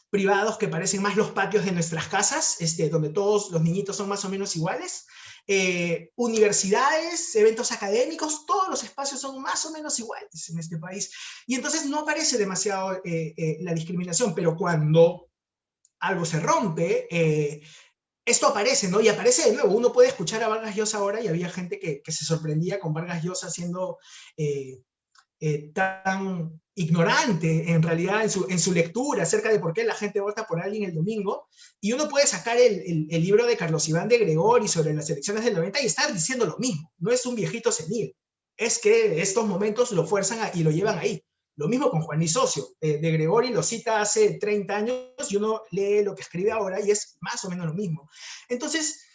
privados que parecen más los patios de nuestras casas, donde todos los niñitos son más o menos iguales, universidades, eventos académicos, todos los espacios son más o menos iguales en este país. Y entonces no aparece demasiado la discriminación, pero cuando algo se rompe, esto aparece, ¿no? Y aparece de nuevo. Uno puede escuchar a Vargas Llosa ahora y había gente que se sorprendía con Vargas Llosa siendo tan ignorante en realidad en su lectura acerca de por qué la gente vota por alguien el domingo, y uno puede sacar el libro de Carlos Iván de Gregori sobre las elecciones del 90 y estar diciendo lo mismo. No es un viejito senil, es que estos momentos lo fuerzan y lo llevan ahí. Lo mismo con Juan Luis Socio, de Gregori lo cita hace 30 años y uno lee lo que escribe ahora y es más o menos lo mismo. Entonces,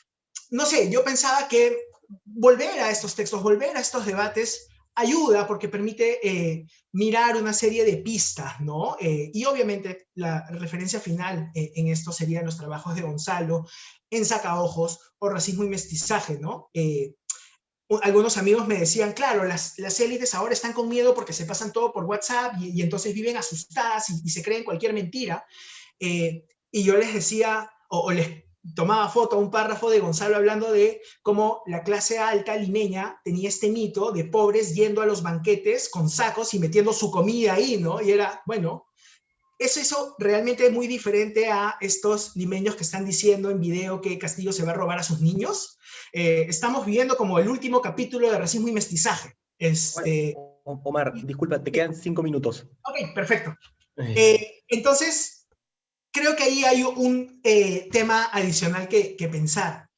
no sé, yo pensaba que volver a estos textos, volver a estos debates, ayuda porque permite mirar una serie de pistas, ¿no? Y obviamente la referencia final en esto serían los trabajos de Gonzalo en Sacaojos o Racismo y Mestizaje, ¿no? Algunos amigos me decían, claro, las élites ahora están con miedo porque se pasan todo por WhatsApp y entonces viven asustadas y se creen cualquier mentira. Y yo les decía, o les tomaba foto a un párrafo de Gonzalo hablando de cómo la clase alta limeña tenía este mito de pobres yendo a los banquetes con sacos y metiendo su comida ahí, ¿no? Y era, bueno, es eso realmente muy diferente a estos limeños que están diciendo en video que Castillo se va a robar a sus niños. Estamos viviendo como el último capítulo de Racismo y Mestizaje. Omar, disculpa, te quedan 5 minutos. Ok, perfecto. Entonces, creo que ahí hay un tema adicional que pensar.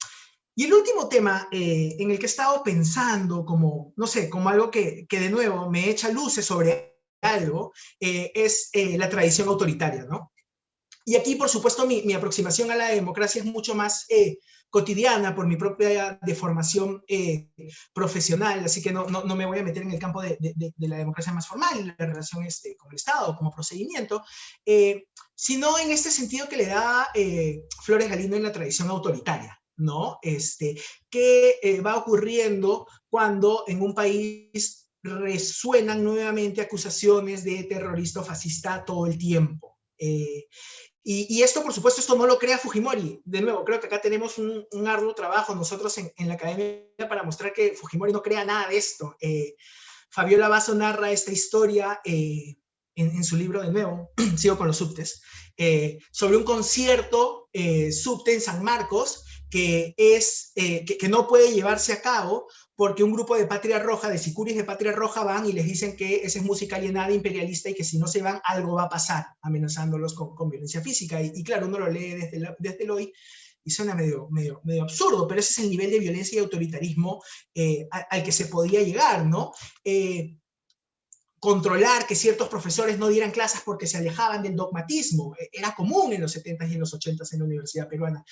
Y el último tema en el que he estado pensando como, no sé, como algo que de nuevo me echa luces sobre algo, es la tradición autoritaria, ¿no? Y aquí, por supuesto, mi aproximación a la democracia es mucho más cotidiana por mi propia deformación profesional, así que no me voy a meter en el campo de la democracia más formal, la relación con el Estado como procedimiento, sino en este sentido que le da Flores Galindo en la tradición autoritaria, ¿no? ¿Qué va ocurriendo cuando en un país resuenan nuevamente acusaciones de terrorista o fascista todo el tiempo? Y esto, por supuesto, esto no lo crea Fujimori. De nuevo, creo que acá tenemos un arduo trabajo nosotros en la academia para mostrar que Fujimori no crea nada de esto. Fabiola Basso narra esta historia en su libro, de nuevo, sigo con los subtes, sobre un concierto subte en San Marcos que no puede llevarse a cabo porque un grupo de Patria Roja, de sicuris de Patria Roja, van y les dicen que esa es música alienada imperialista y que si no se van, algo va a pasar, amenazándolos con violencia física. Y claro, uno lo lee desde el hoy y suena medio absurdo, pero ese es el nivel de violencia y autoritarismo al que se podía llegar, ¿no? Controlar que ciertos profesores no dieran clases porque se alejaban del dogmatismo. Era común en los 70s y en los 80s en la universidad peruana.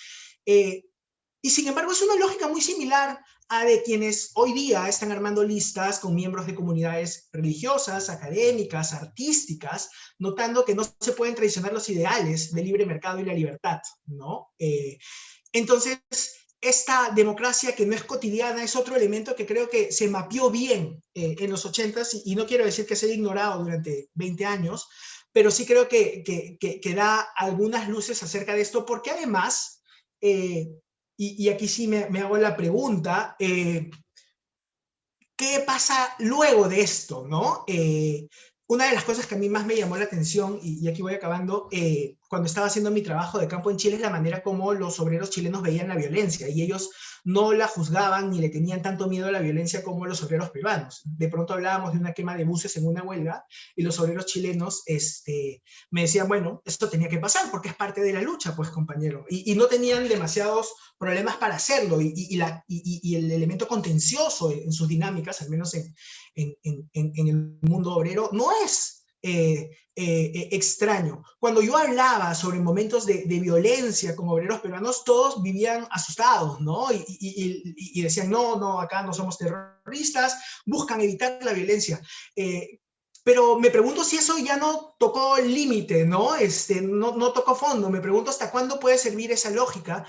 Y sin embargo es una lógica muy similar a de quienes hoy día están armando listas con miembros de comunidades religiosas, académicas, artísticas, notando que no se pueden traicionar los ideales del libre mercado y la libertad, ¿no? Entonces, esta democracia que no es cotidiana es otro elemento que creo que se mapeó bien en los 80s y no quiero decir que se haya ignorado durante 20 años, pero sí creo que da algunas luces acerca de esto, porque además, y aquí sí me hago la pregunta, ¿qué pasa luego de esto, no? una de las cosas que a mí más me llamó la atención, y aquí voy acabando, cuando estaba haciendo mi trabajo de campo en Chile, es la manera como los obreros chilenos veían la violencia, y ellos no la juzgaban ni le tenían tanto miedo a la violencia como los obreros peruanos. De pronto hablábamos de una quema de buses en una huelga, y los obreros chilenos me decían, bueno, esto tenía que pasar, porque es parte de la lucha, pues, compañero. Y no tenían demasiados problemas para hacerlo, y el elemento contencioso en sus dinámicas, al menos en el mundo obrero, no es extraño. Cuando yo hablaba sobre momentos de violencia con obreros peruanos, todos vivían asustados, ¿no? Y decían, no, acá no somos terroristas, buscan evitar la violencia. Pero me pregunto si eso ya no tocó el límite, ¿no? No tocó fondo. Me pregunto hasta cuándo puede servir esa lógica.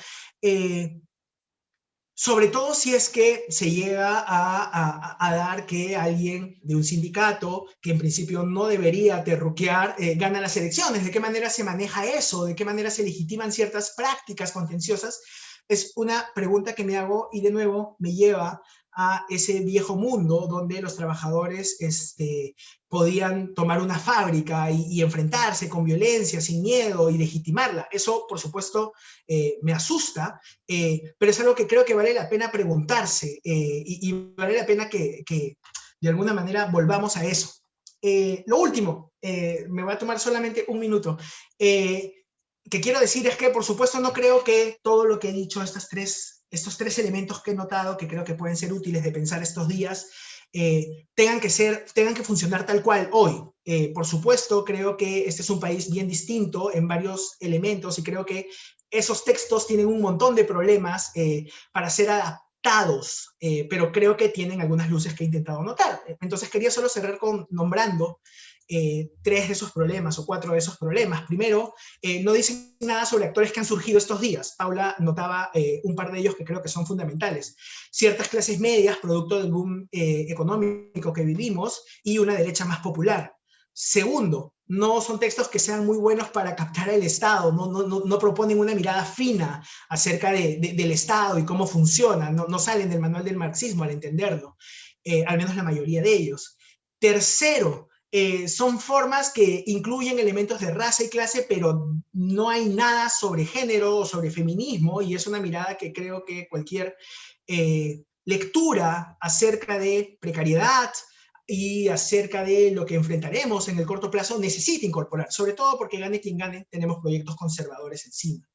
Sobre todo si es que se llega a dar que alguien de un sindicato, que en principio no debería terruquear, gana las elecciones. ¿De qué manera se maneja eso? ¿De qué manera se legitiman ciertas prácticas contenciosas? Es una pregunta que me hago, y de nuevo me lleva a ese viejo mundo donde los trabajadores podían tomar una fábrica y enfrentarse con violencia, sin miedo, y legitimarla. Eso, por supuesto, me asusta, pero es algo que creo que vale la pena preguntarse, y vale la pena que de alguna manera volvamos a eso. Lo último, me va a tomar solamente un minuto, que quiero decir es que, por supuesto, no creo que todo lo que he dicho, estos tres elementos que he notado, que creo que pueden ser útiles de pensar estos días, tengan que funcionar tal cual hoy. Por supuesto, creo que este es un país bien distinto en varios elementos, y creo que esos textos tienen un montón de problemas para ser adaptados, pero creo que tienen algunas luces que he intentado notar. Entonces quería solo cerrar nombrando 3 de esos problemas o 4 de esos problemas. Primero, no dicen nada sobre actores que han surgido estos días. Paula notaba un par de ellos que creo que son fundamentales. Ciertas clases medias, producto del boom económico que vivimos, y una derecha más popular. Segundo, no son textos que sean muy buenos para captar el Estado, no proponen una mirada fina acerca del Estado y cómo funciona, no salen del manual del marxismo al entenderlo, al menos la mayoría de ellos. Tercero, son formas que incluyen elementos de raza y clase, pero no hay nada sobre género o sobre feminismo, y es una mirada que creo que cualquier lectura acerca de precariedad y acerca de lo que enfrentaremos en el corto plazo necesita incorporar, sobre todo porque gane quien gane, tenemos proyectos conservadores encima.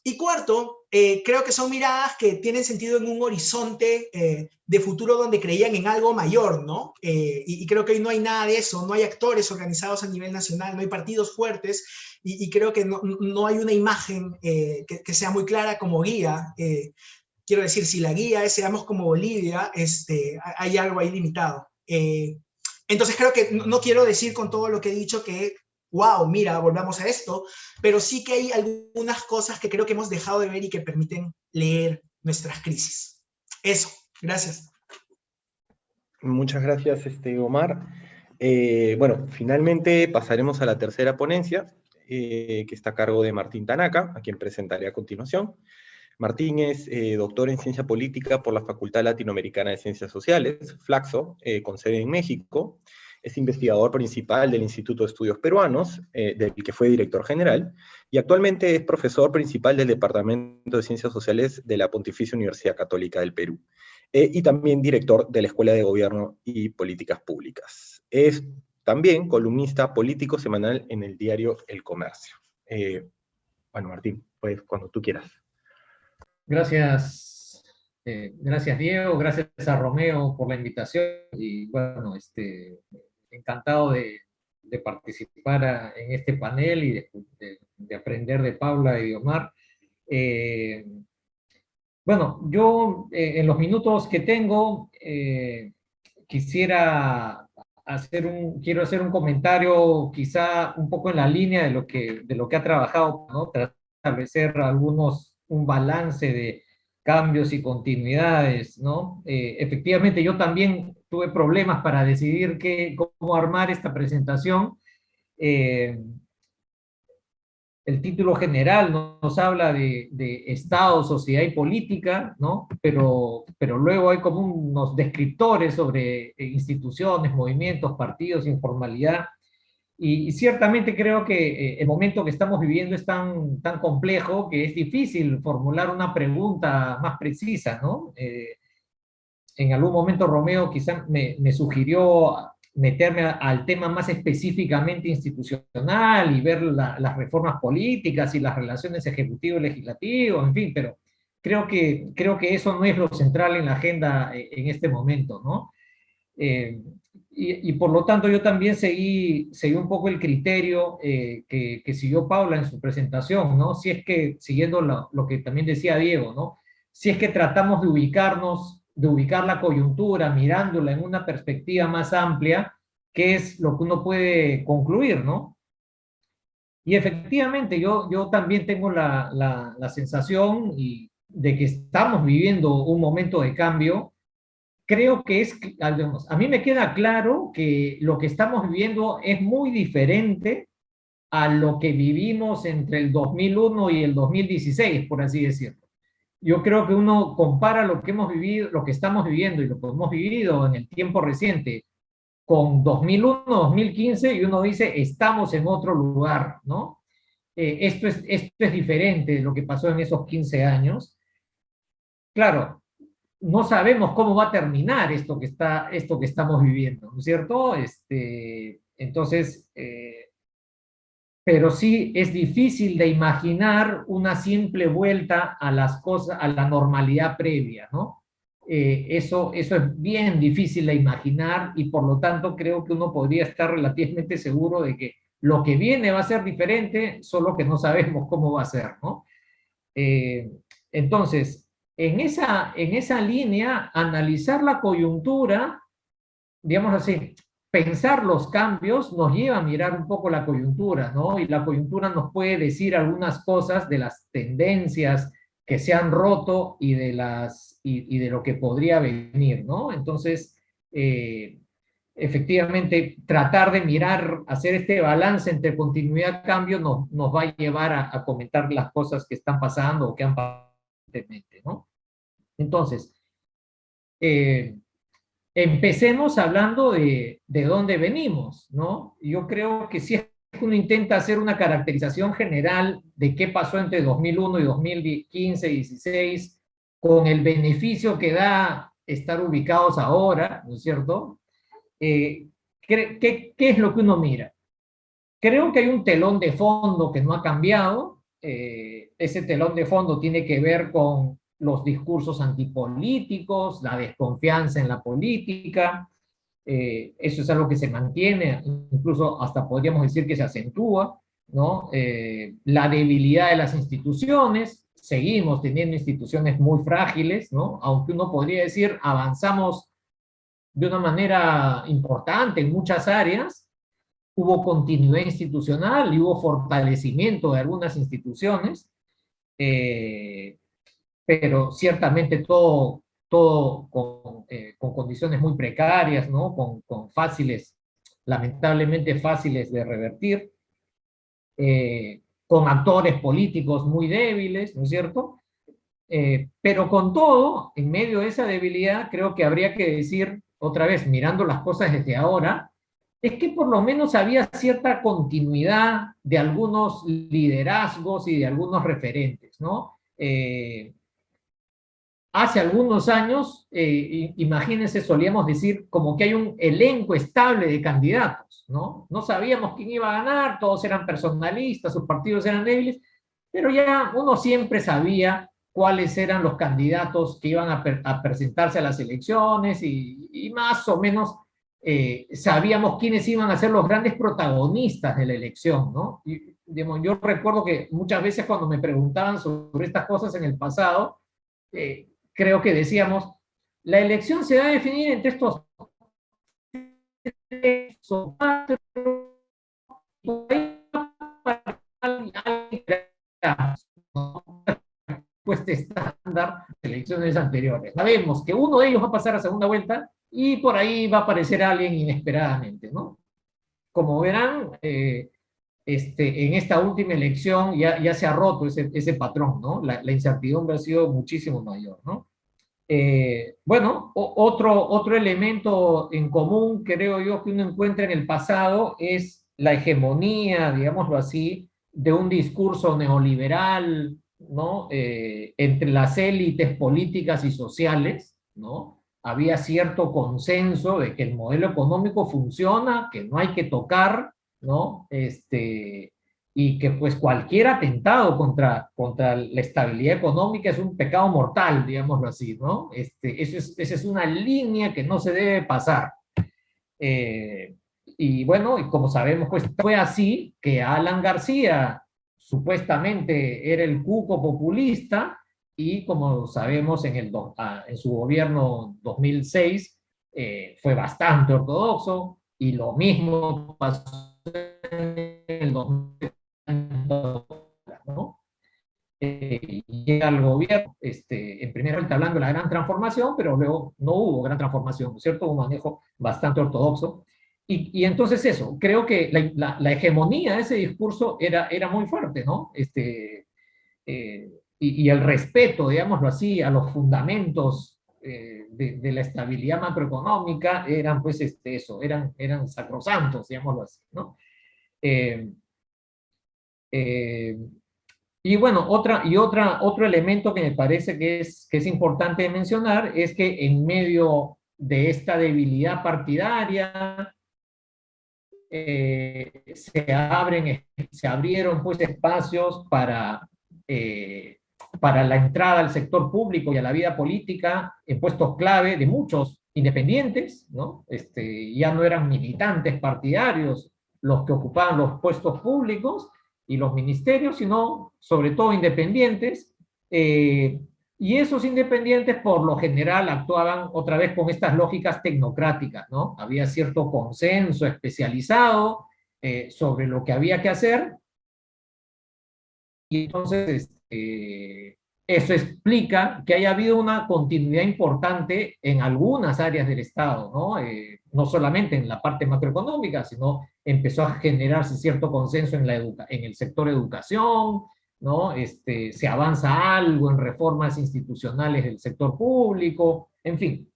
Y cuarto, creo que son miradas que tienen sentido en un horizonte de futuro donde creían en algo mayor, ¿no? Y creo que hoy no hay nada de eso, no hay actores organizados a nivel nacional, no hay partidos fuertes, y creo que no hay una imagen que sea muy clara como guía. Quiero decir, si la guía es seamos como Bolivia, hay algo ahí limitado. Entonces creo que no quiero decir con todo lo que he dicho que wow, mira, volvamos a esto, pero sí que hay algunas cosas que creo que hemos dejado de ver y que permiten leer nuestras crisis. Eso, gracias. Muchas gracias, Omar. Bueno, finalmente pasaremos a la tercera ponencia, que está a cargo de Martín Tanaka, a quien presentaré a continuación. Martín es doctor en Ciencia Política por la Facultad Latinoamericana de Ciencias Sociales, Flaxo, con sede en México. Es investigador principal del Instituto de Estudios Peruanos, del que fue director general, y actualmente es profesor principal del Departamento de Ciencias Sociales de la Pontificia Universidad Católica del Perú, y también director de la Escuela de Gobierno y Políticas Públicas. Es también columnista político semanal en el diario El Comercio. Bueno, Martín, pues cuando tú quieras. Gracias, gracias Diego, gracias a Romeo por la invitación, y bueno, encantado de participar en este panel y de aprender de Paula y de Omar. Bueno, yo en los minutos que tengo quiero hacer un comentario quizá un poco en la línea de lo que ha trabajado, ¿no? Tratar de establecer un balance de cambios y continuidades, ¿no? Efectivamente, yo también tuve problemas para decidir cómo armar esta presentación. el título general nos habla de Estado, sociedad y política, ¿no? Pero luego hay como unos descriptores sobre instituciones, movimientos, partidos, informalidad. Y ciertamente creo que el momento que estamos viviendo es tan complejo que es difícil formular una pregunta más precisa, ¿no? En algún momento Romeo quizá me sugirió meterme al tema más específicamente institucional y ver las reformas políticas y las relaciones ejecutivo-legislativo, en fin, pero creo que eso no es lo central en la agenda en este momento, ¿no? Y por lo tanto yo también seguí un poco el criterio que siguió Paula en su presentación, ¿no? Si es que, siguiendo lo que también decía Diego, ¿no? Si es que tratamos de ubicar la coyuntura, mirándola en una perspectiva más amplia, ¿qué es lo que uno puede concluir, ¿no? Y efectivamente yo también tengo la sensación de que estamos viviendo un momento de cambio. Creo que a mí me queda claro que lo que estamos viviendo es muy diferente a lo que vivimos entre el 2001 y el 2016, por así decirlo. Yo creo que uno compara lo que hemos vivido, lo que estamos viviendo y lo que hemos vivido en el tiempo reciente con 2001, 2015 y uno dice, estamos en otro lugar, ¿no? Esto es diferente de lo que pasó en esos 15 años. Claro, no sabemos cómo va a terminar esto que estamos viviendo, ¿no es cierto? Entonces, pero sí es difícil de imaginar una simple vuelta a las cosas, a la normalidad previa, ¿no? Eso es bien difícil de imaginar y por lo tanto creo que uno podría estar relativamente seguro de que lo que viene va a ser diferente, solo que no sabemos cómo va a ser, ¿no? Entonces, en esa línea, analizar la coyuntura, digamos así, pensar los cambios nos lleva a mirar un poco la coyuntura, ¿no? Y la coyuntura nos puede decir algunas cosas de las tendencias que se han roto y de lo que podría venir, ¿no? Entonces, efectivamente, tratar de mirar, hacer este balance entre continuidad y cambio nos va a llevar a comentar las cosas que están pasando o que han pasado, ¿no? Entonces, empecemos hablando de dónde venimos, ¿no? Yo creo que si es que uno intenta hacer una caracterización general de qué pasó entre 2001 y 2015, 16, con el beneficio que da estar ubicados ahora, ¿no es cierto? ¿Qué es lo que uno mira? Creo que hay un telón de fondo que no ha cambiado. Ese telón de fondo tiene que ver con los discursos antipolíticos, la desconfianza en la política. Eso es algo que se mantiene, incluso hasta podríamos decir que se acentúa, ¿no? La debilidad de las instituciones, seguimos teniendo instituciones muy frágiles, ¿no? Aunque uno podría decir avanzamos de una manera importante en muchas áreas, hubo continuidad institucional y hubo fortalecimiento de algunas instituciones, pero ciertamente todo con condiciones muy precarias, ¿no? Lamentablemente fáciles de revertir, con actores políticos muy débiles, ¿no es cierto? Pero con todo, en medio de esa debilidad, creo que habría que decir, otra vez, mirando las cosas desde ahora, es que por lo menos había cierta continuidad de algunos liderazgos y de algunos referentes, ¿no? Hace algunos años, imagínense, solíamos decir como que hay un elenco estable de candidatos, ¿no? No sabíamos quién iba a ganar, todos eran personalistas, sus partidos eran débiles, pero ya uno siempre sabía cuáles eran los candidatos que iban a presentarse a las elecciones y más o menos sabíamos quiénes iban a ser los grandes protagonistas de la elección, ¿no? Y, digamos, yo recuerdo que muchas veces cuando me preguntaban sobre estas cosas en el pasado, creo que decíamos, la elección se va a definir entre estos tres o cuatro, pues estándar de elecciones anteriores. Sabemos que uno de ellos va a pasar a segunda vuelta y por ahí va a aparecer alguien inesperadamente, ¿no? Como verán, en esta última elección ya se ha roto ese patrón, ¿no? La incertidumbre ha sido muchísimo mayor, ¿no? Bueno, otro elemento en común, creo yo, que uno encuentra en el pasado es la hegemonía, digámoslo así, de un discurso neoliberal, ¿no? Entre las élites políticas y sociales, ¿no? Había cierto consenso de que el modelo económico funciona, que no hay que tocar, ¿no? Y que pues cualquier atentado contra la estabilidad económica es un pecado mortal, digámoslo así, ¿no? Esa es una línea que no se debe pasar. Y bueno, y como sabemos, pues fue así que Alan García supuestamente era el cuco populista y como sabemos en su gobierno 2006 fue bastante ortodoxo y lo mismo pasó en el 2000, ¿no? Llega al gobierno, en primera vuelta hablando de la gran transformación, pero luego no hubo gran transformación, ¿no es cierto? Un manejo bastante ortodoxo. Y entonces eso, creo que la hegemonía de ese discurso era muy fuerte, ¿no? Y el respeto, digámoslo así, a los fundamentos de la estabilidad macroeconómica eran, pues, eran sacrosantos, digámoslo así, ¿no? Eh, eh, y bueno, otro elemento que me parece que es importante mencionar es que en medio de esta debilidad partidaria se abrieron pues espacios para la entrada al sector público y a la vida política en puestos clave de muchos independientes, ¿no? Ya no eran militantes partidarios los que ocupaban los puestos públicos y los ministerios, sino sobre todo independientes, y esos independientes por lo general actuaban otra vez con estas lógicas tecnocráticas, ¿no? Había cierto consenso especializado sobre lo que había que hacer, y entonces eso explica que haya habido una continuidad importante en algunas áreas del Estado, ¿no? No solamente en la parte macroeconómica, sino empezó a generarse cierto consenso en el sector educación, ¿no? Se avanza algo en reformas institucionales del sector público, en fin.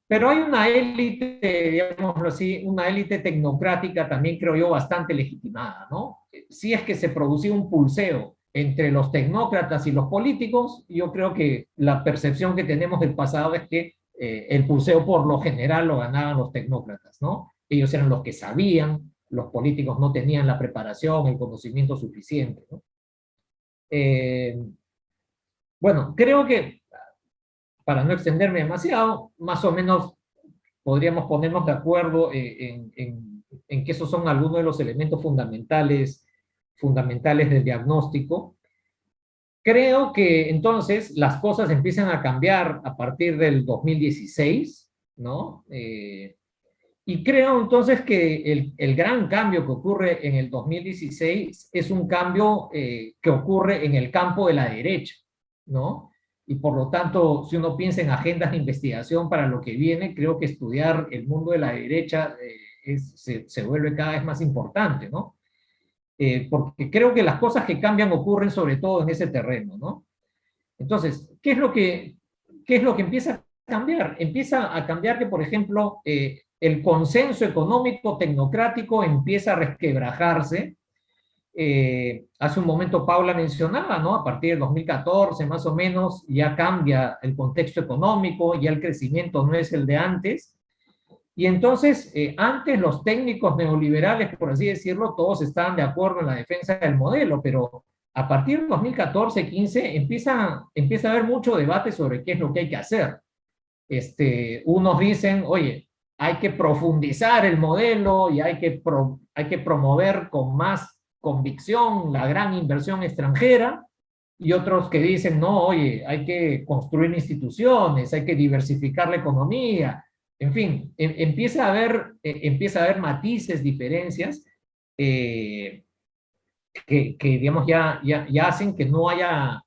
Pero hay una élite, digámoslo así, una élite tecnocrática también creo yo bastante legitimada, ¿no? Si es que se producía un pulseo entre los tecnócratas y los políticos, yo creo que la percepción que tenemos del pasado es que el pulseo por lo general lo ganaban los tecnócratas, ¿no? Ellos eran los que sabían, los políticos no tenían la preparación, el conocimiento suficiente, ¿no? Bueno, creo que para no extenderme demasiado, más o menos podríamos ponernos de acuerdo en que esos son algunos de los elementos fundamentales del diagnóstico. Creo que entonces las cosas empiezan a cambiar a partir del 2016, ¿no? Y creo entonces que el gran cambio que ocurre en el 2016 es un cambio que ocurre en el campo de la derecha, ¿no? Y por lo tanto, si uno piensa en agendas de investigación para lo que viene, creo que estudiar el mundo de la derecha se vuelve cada vez más importante, ¿no? Porque creo que las cosas que cambian ocurren sobre todo en ese terreno, ¿no? Entonces, qué es lo que empieza a cambiar? Empieza a cambiar que, por ejemplo, el consenso económico tecnocrático empieza a resquebrajarse. Hace un momento Paula mencionaba, ¿no? A partir del 2014 más o menos ya cambia el contexto económico, ya el crecimiento no es el de antes. Y entonces, antes los técnicos neoliberales, por así decirlo, todos estaban de acuerdo en la defensa del modelo, pero a partir de 2014-15 empieza a haber mucho debate sobre qué es lo que hay que hacer. Unos dicen, oye, hay que profundizar el modelo y hay que promover con más convicción la gran inversión extranjera, y otros que dicen, no, oye, hay que construir instituciones, hay que diversificar la economía. En fin, empieza a haber matices, diferencias que digamos, ya hacen que no haya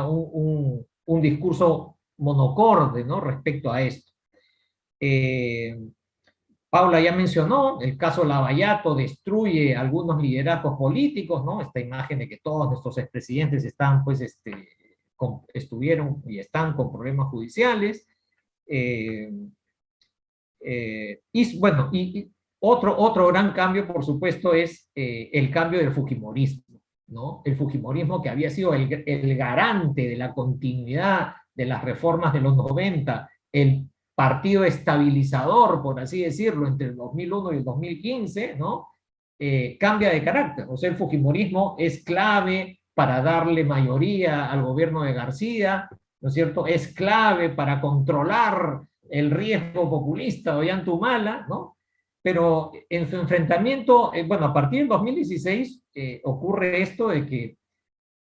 un discurso monocorde, ¿no? Respecto a esto. Paula ya mencionó, el caso Lavallato destruye algunos liderazgos políticos, ¿no? Esta imagen de que todos nuestros expresidentes están, pues, estuvieron y están con problemas judiciales. Y bueno, y otro gran cambio, por supuesto, es el cambio del fujimorismo, ¿no? El fujimorismo que había sido el garante de la continuidad de las reformas de los 90, el partido estabilizador, por así decirlo, entre el 2001 y el 2015, ¿no? Cambia de carácter. O sea, el fujimorismo es clave para darle mayoría al gobierno de García, ¿no es cierto? Es clave para controlar el riesgo populista de Ollanta-Humala, ¿no? Pero en su enfrentamiento, bueno, a partir del 2016 ocurre esto de que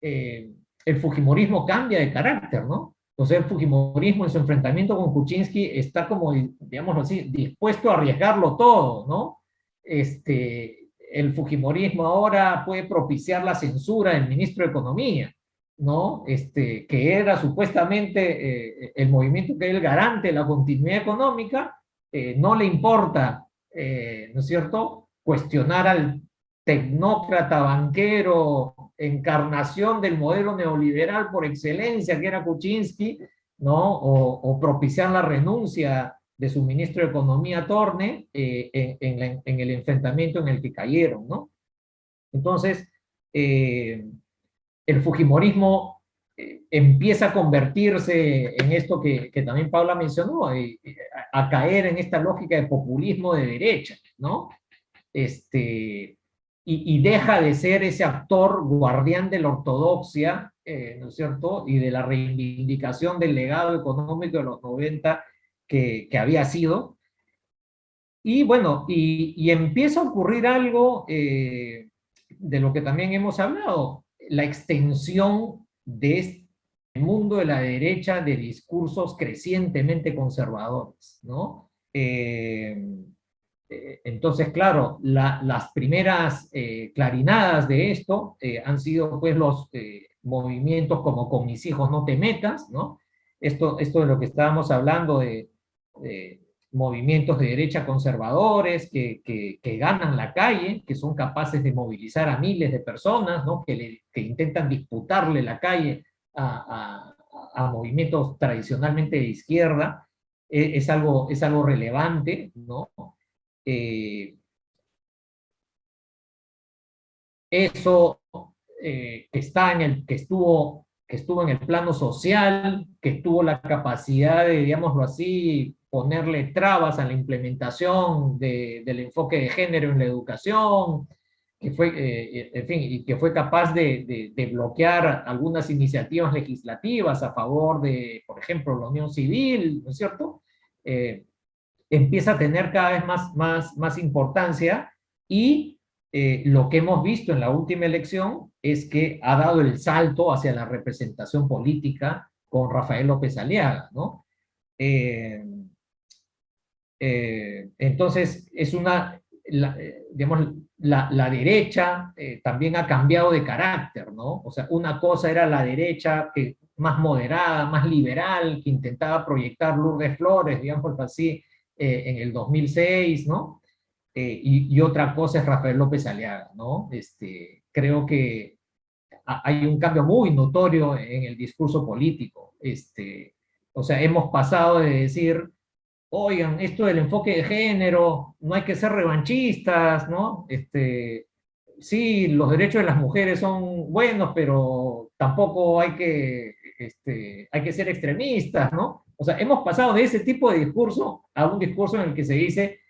el fujimorismo cambia de carácter, ¿no? O sea, el fujimorismo en su enfrentamiento con Kuczynski está como, digámoslo así, dispuesto a arriesgarlo todo, ¿no? El fujimorismo ahora puede propiciar la censura del ministro de Economía, ¿no? Que era supuestamente el movimiento que era el garante de la continuidad económica, no le importa, ¿no es cierto?, cuestionar al tecnócrata, banquero, encarnación del modelo neoliberal por excelencia, que era Kuczynski, ¿no? O propiciar la renuncia de su ministro de Economía, Torne, en el enfrentamiento en el que cayeron, ¿no? Entonces, el fujimorismo empieza a convertirse en esto que también Paula mencionó, a caer en esta lógica de populismo de derecha, ¿no? Y deja de ser ese actor guardián de la ortodoxia, ¿no es cierto?, y de la reivindicación del legado económico de los 90 que había sido. Y bueno, y empieza a ocurrir algo de lo que también hemos hablado, la extensión de este mundo de la derecha de discursos crecientemente conservadores, ¿no? Entonces, claro, las primeras clarinadas de esto han sido pues los movimientos como Con mis hijos no te metas, ¿no? Esto de lo que estábamos hablando de movimientos de derecha conservadores que ganan la calle, que son capaces de movilizar a miles de personas, ¿no? Que intentan disputarle la calle a movimientos tradicionalmente de izquierda. Es algo relevante, ¿no? Eso que estuvo en el plano social, que tuvo la capacidad de, digámoslo así, ponerle trabas a la implementación del enfoque de género en la educación, que fue, en fin, y que fue capaz de bloquear algunas iniciativas legislativas a favor de, por ejemplo, la unión civil, ¿no es cierto? Empieza a tener cada vez más importancia y lo que hemos visto en la última elección es que ha dado el salto hacia la representación política con Rafael López Aliaga, ¿no? Entonces, es digamos, la derecha también ha cambiado de carácter, ¿no? O sea, una cosa era la derecha más moderada, más liberal, que intentaba proyectar Lourdes Flores, digamos así, en el 2006, ¿no? Y otra cosa es Rafael López Aliaga, ¿no? Creo que hay un cambio muy notorio en el discurso político. O sea, hemos pasado de decir, oigan, esto del enfoque de género, no hay que ser revanchistas, ¿no? Sí, los derechos de las mujeres son buenos, pero tampoco hay que ser extremistas, ¿no? O sea, hemos pasado de ese tipo de discurso a un discurso en el que se dice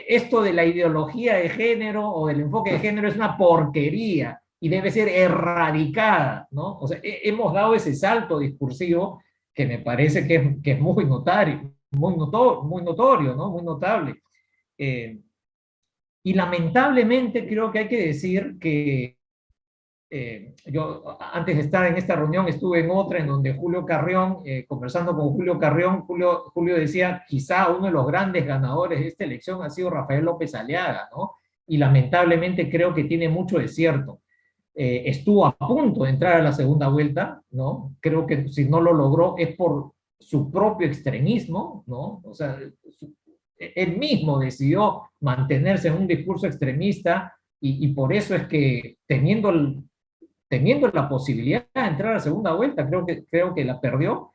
esto de la ideología de género o del enfoque de género es una porquería y debe ser erradicada, ¿no? O sea, hemos dado ese salto discursivo que me parece que es muy notorio, muy notorio, ¿no? Muy notable. Y lamentablemente creo que hay que decir que yo antes de estar en esta reunión estuve en otra en donde Julio Carrión, conversando con Julio Carrión, Julio decía, quizá uno de los grandes ganadores de esta elección ha sido Rafael López Aliaga, ¿no? Y lamentablemente creo que tiene mucho de cierto. Estuvo a punto de entrar a la segunda vuelta, ¿no? Creo que si no lo logró es por su propio extremismo, ¿no? O sea, él mismo decidió mantenerse en un discurso extremista y por eso es que teniendo la posibilidad de entrar a segunda vuelta, creo que la perdió,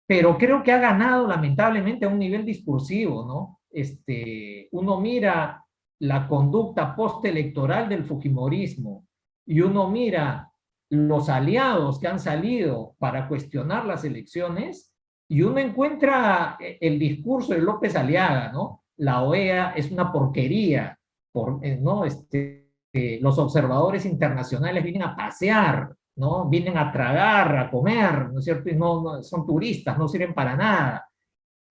pero creo que ha ganado lamentablemente a un nivel discursivo, ¿no? Uno mira la conducta postelectoral del fujimorismo y uno mira los aliados que han salido para cuestionar las elecciones y uno encuentra el discurso de López Aliaga, ¿no? La OEA es una porquería, ¿no? Los observadores internacionales vienen a pasear, ¿no? Vienen a tragar, a comer, ¿no es cierto? Y no son turistas, no sirven para nada.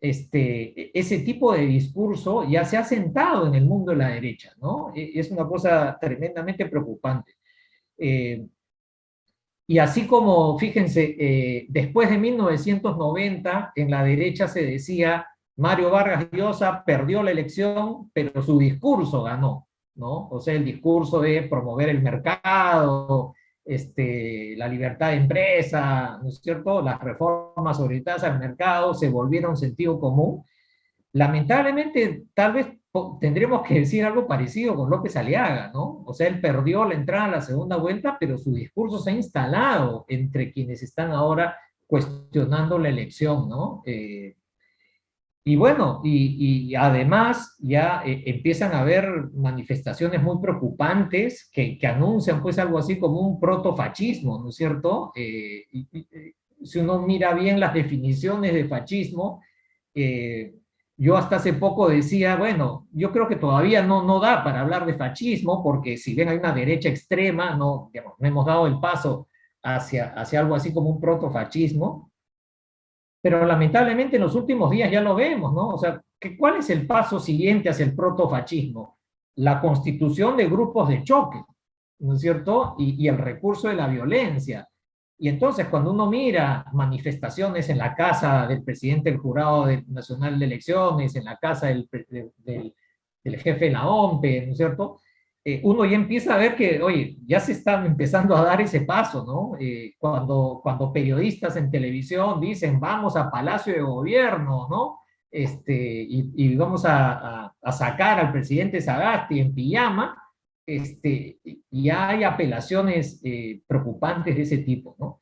Ese tipo de discurso ya se ha sentado en el mundo de la derecha, ¿no? Es una cosa tremendamente preocupante. Y así como, fíjense, después de 1990, en la derecha se decía, Mario Vargas Llosa perdió la elección, pero su discurso ganó, ¿no? O sea, el discurso de promover el mercado, la libertad de empresa, ¿no es cierto? Las reformas orientadas al mercado se volvieron sentido común. Lamentablemente, tal vez tendremos que decir algo parecido con López Aliaga, ¿no? O sea, él perdió la entrada a la segunda vuelta, pero su discurso se ha instalado entre quienes están ahora cuestionando la elección, ¿no? Y bueno, y además ya empiezan a haber manifestaciones muy preocupantes que anuncian pues algo así como un protofascismo, ¿no es cierto? Si uno mira bien las definiciones de fascismo, yo hasta hace poco decía, bueno, yo creo que todavía no da para hablar de fascismo, porque si bien hay una derecha extrema, digamos, no hemos dado el paso hacia algo así como un protofascismo, pero lamentablemente en los últimos días ya lo vemos, ¿no? O sea, ¿cuál es el paso siguiente hacia el protofascismo? La constitución de grupos de choque, ¿no es cierto? Y el recurso de la violencia. Y entonces cuando uno mira manifestaciones en la casa del presidente del Jurado Nacional de Elecciones, en la casa del jefe de la OMPE, ¿no es cierto? Uno ya empieza a ver que, oye, ya se está empezando a dar ese paso, ¿no? Cuando periodistas en televisión dicen, vamos a Palacio de Gobierno, ¿no? Y vamos a sacar al presidente Sagasti en pijama, y hay apelaciones preocupantes de ese tipo, ¿no?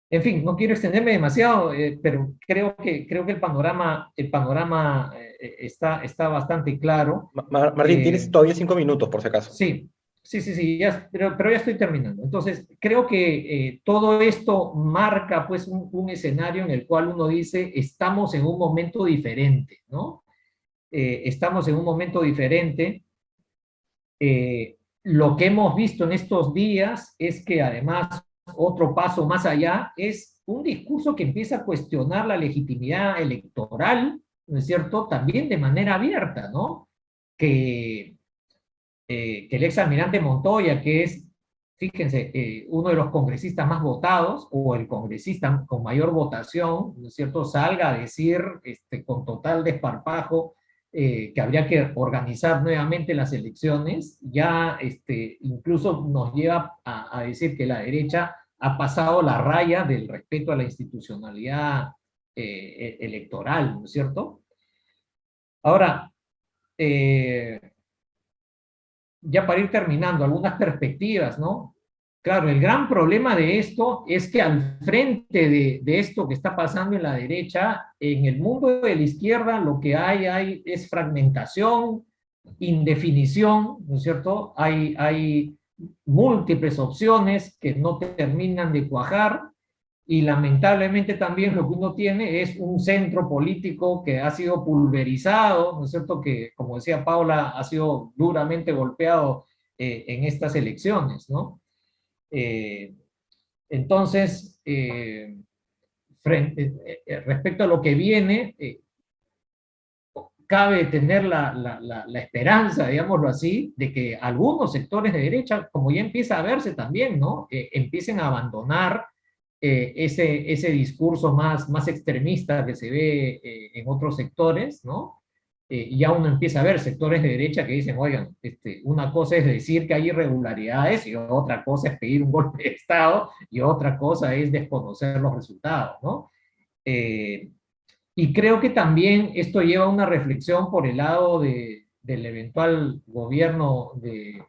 En fin, no quiero extenderme demasiado, pero creo que el panorama está bastante claro. Martín, tienes todavía 5 minutos, por si acaso. Sí, sí, pero ya estoy terminando. Entonces, creo que todo esto marca pues un escenario en el cual uno dice, estamos en un momento diferente, ¿no? Estamos en un momento diferente. Lo que hemos visto en estos días es que además otro paso más allá es un discurso que empieza a cuestionar la legitimidad electoral, ¿no es cierto? También de manera abierta, ¿no? Que el ex almirante Montoya, que es, fíjense, uno de los congresistas más votados, o el congresista con mayor votación, ¿no es cierto?, salga a decir con total desparpajo que habría que organizar nuevamente las elecciones, ya incluso nos lleva a decir que la derecha ha pasado la raya del respeto a la institucionalidad electoral, ¿no es cierto? Ahora, ya para ir terminando, algunas perspectivas, ¿no? Claro, el gran problema de esto es que al frente de esto que está pasando en la derecha, en el mundo de la izquierda lo que hay es fragmentación, indefinición, ¿no es cierto? Hay múltiples opciones que no terminan de cuajar, y lamentablemente también lo que uno tiene es un centro político que ha sido pulverizado, ¿no es cierto?, que, como decía Paula, ha sido duramente golpeado en estas elecciones, ¿no? Entonces, respecto a lo que viene, cabe tener la esperanza, digámoslo así, de que algunos sectores de derecha, como ya empieza a verse también, ¿no?, empiecen a abandonar ese discurso más extremista que se ve en otros sectores, ¿no? Y ya uno empieza a ver sectores de derecha que dicen, oigan, una cosa es decir que hay irregularidades y otra cosa es pedir un golpe de Estado y otra cosa es desconocer los resultados, ¿no? Y creo que también esto lleva a una reflexión por el lado del eventual gobierno de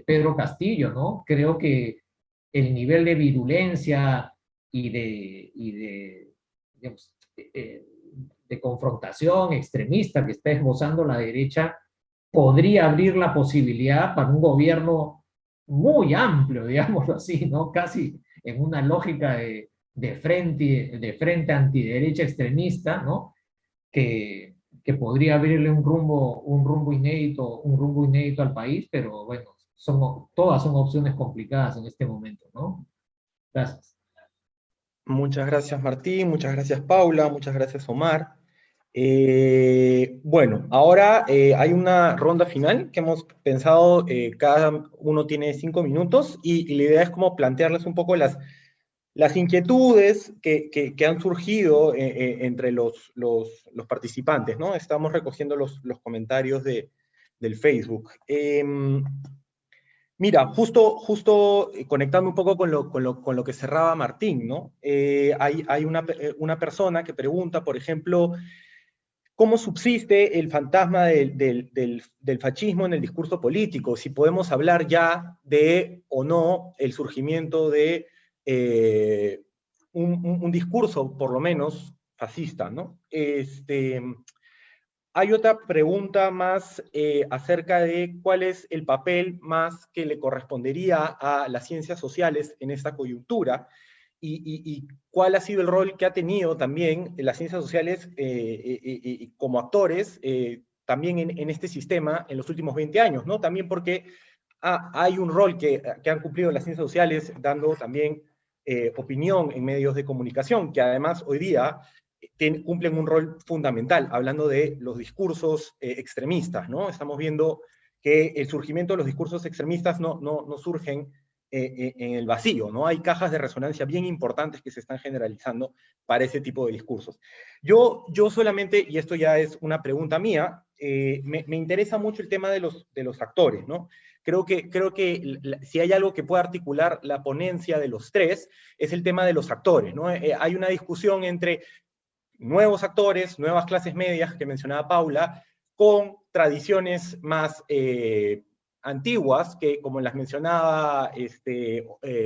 Pedro Castillo, ¿no? Creo que el nivel de virulencia digamos, de confrontación extremista que está esbozando la derecha podría abrir la posibilidad para un gobierno muy amplio, digámoslo así, ¿no? Casi en una lógica de frente antiderecha extremista, ¿no? Que podría abrirle un rumbo inédito al país, pero bueno, todas son opciones complicadas en este momento, ¿no? Gracias. Muchas gracias, Martín, muchas gracias, Paula, muchas gracias, Omar. Bueno, ahora hay una ronda final que hemos pensado, cada uno tiene 5 minutos y la idea es como plantearles un poco las inquietudes que han surgido entre los participantes, ¿no? Estamos recogiendo los comentarios del Facebook. Mira, justo conectando un poco con lo que cerraba Martín, ¿no? Hay una persona que pregunta, por ejemplo, ¿cómo subsiste el fantasma del fascismo en el discurso político? Si podemos hablar ya de o no el surgimiento de un discurso, por lo menos, fascista, ¿no? Hay otra pregunta más acerca de cuál es el papel más que le correspondería a las ciencias sociales en esta coyuntura y cuál ha sido el rol que ha tenido también las ciencias sociales como actores también en este sistema en los últimos 20 años, ¿no? También porque hay un rol que han cumplido las ciencias sociales dando también opinión en medios de comunicación, que además hoy día cumplen un rol fundamental, hablando de los discursos extremistas, ¿no? Estamos viendo que el surgimiento de los discursos extremistas no surgen en el vacío, ¿no? Hay cajas de resonancia bien importantes que se están generalizando para ese tipo de discursos. Yo solamente, y esto ya es una pregunta mía, me interesa mucho el tema de los actores, ¿no? Creo que si hay algo que pueda articular la ponencia de los tres, es el tema de los actores, ¿no? Hay una discusión entre nuevos actores, nuevas clases medias que mencionaba Paula, con tradiciones más antiguas, que como las mencionaba,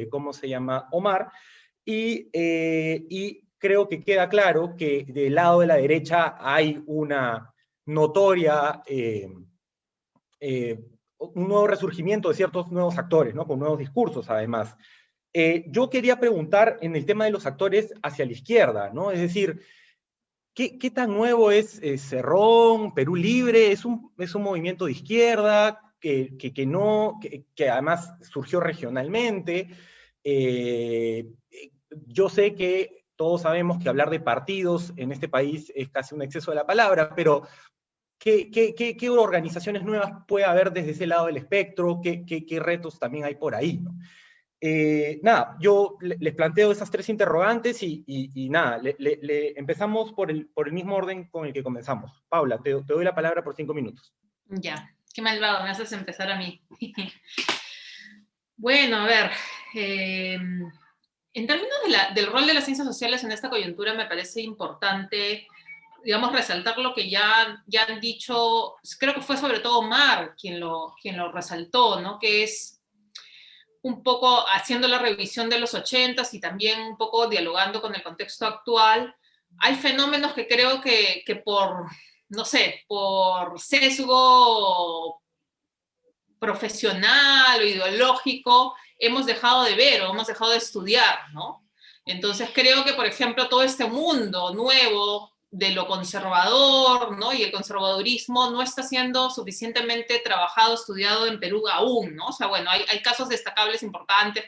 ¿cómo se llama? Omar, y creo que queda claro que del lado de la derecha hay una notoria, un nuevo resurgimiento de ciertos nuevos actores, ¿no? Con nuevos discursos, además. Yo quería preguntar en el tema de los actores hacia la izquierda, ¿no? Es decir, ¿qué tan nuevo es Cerrón, Perú Libre? ¿Es un movimiento de izquierda que además surgió regionalmente? Yo sé que todos sabemos que hablar de partidos en este país es casi un exceso de la palabra, pero ¿qué organizaciones nuevas puede haber desde ese lado del espectro? ¿Qué retos también hay por ahí, ¿no? Nada, yo les planteo esas tres interrogantes y nada, empezamos por el mismo orden con el que comenzamos. Paula, te doy la palabra por 5 minutos. Ya, qué malvado, me haces empezar a mí. Bueno, a ver, en términos del rol de las ciencias sociales en esta coyuntura, me parece importante, digamos, resaltar lo que ya han dicho, creo que fue sobre todo Omar quien lo resaltó, ¿no? Que es un poco haciendo la revisión de los 80s y también un poco dialogando con el contexto actual. Hay fenómenos que creo que por, no sé, por sesgo profesional o ideológico, hemos dejado de ver o hemos dejado de estudiar, ¿no? Entonces creo que, por ejemplo, todo este mundo nuevo de lo conservador, ¿no? Y el conservadurismo no está siendo suficientemente trabajado, estudiado en Perú aún, ¿no? O sea, bueno, hay casos destacables importantes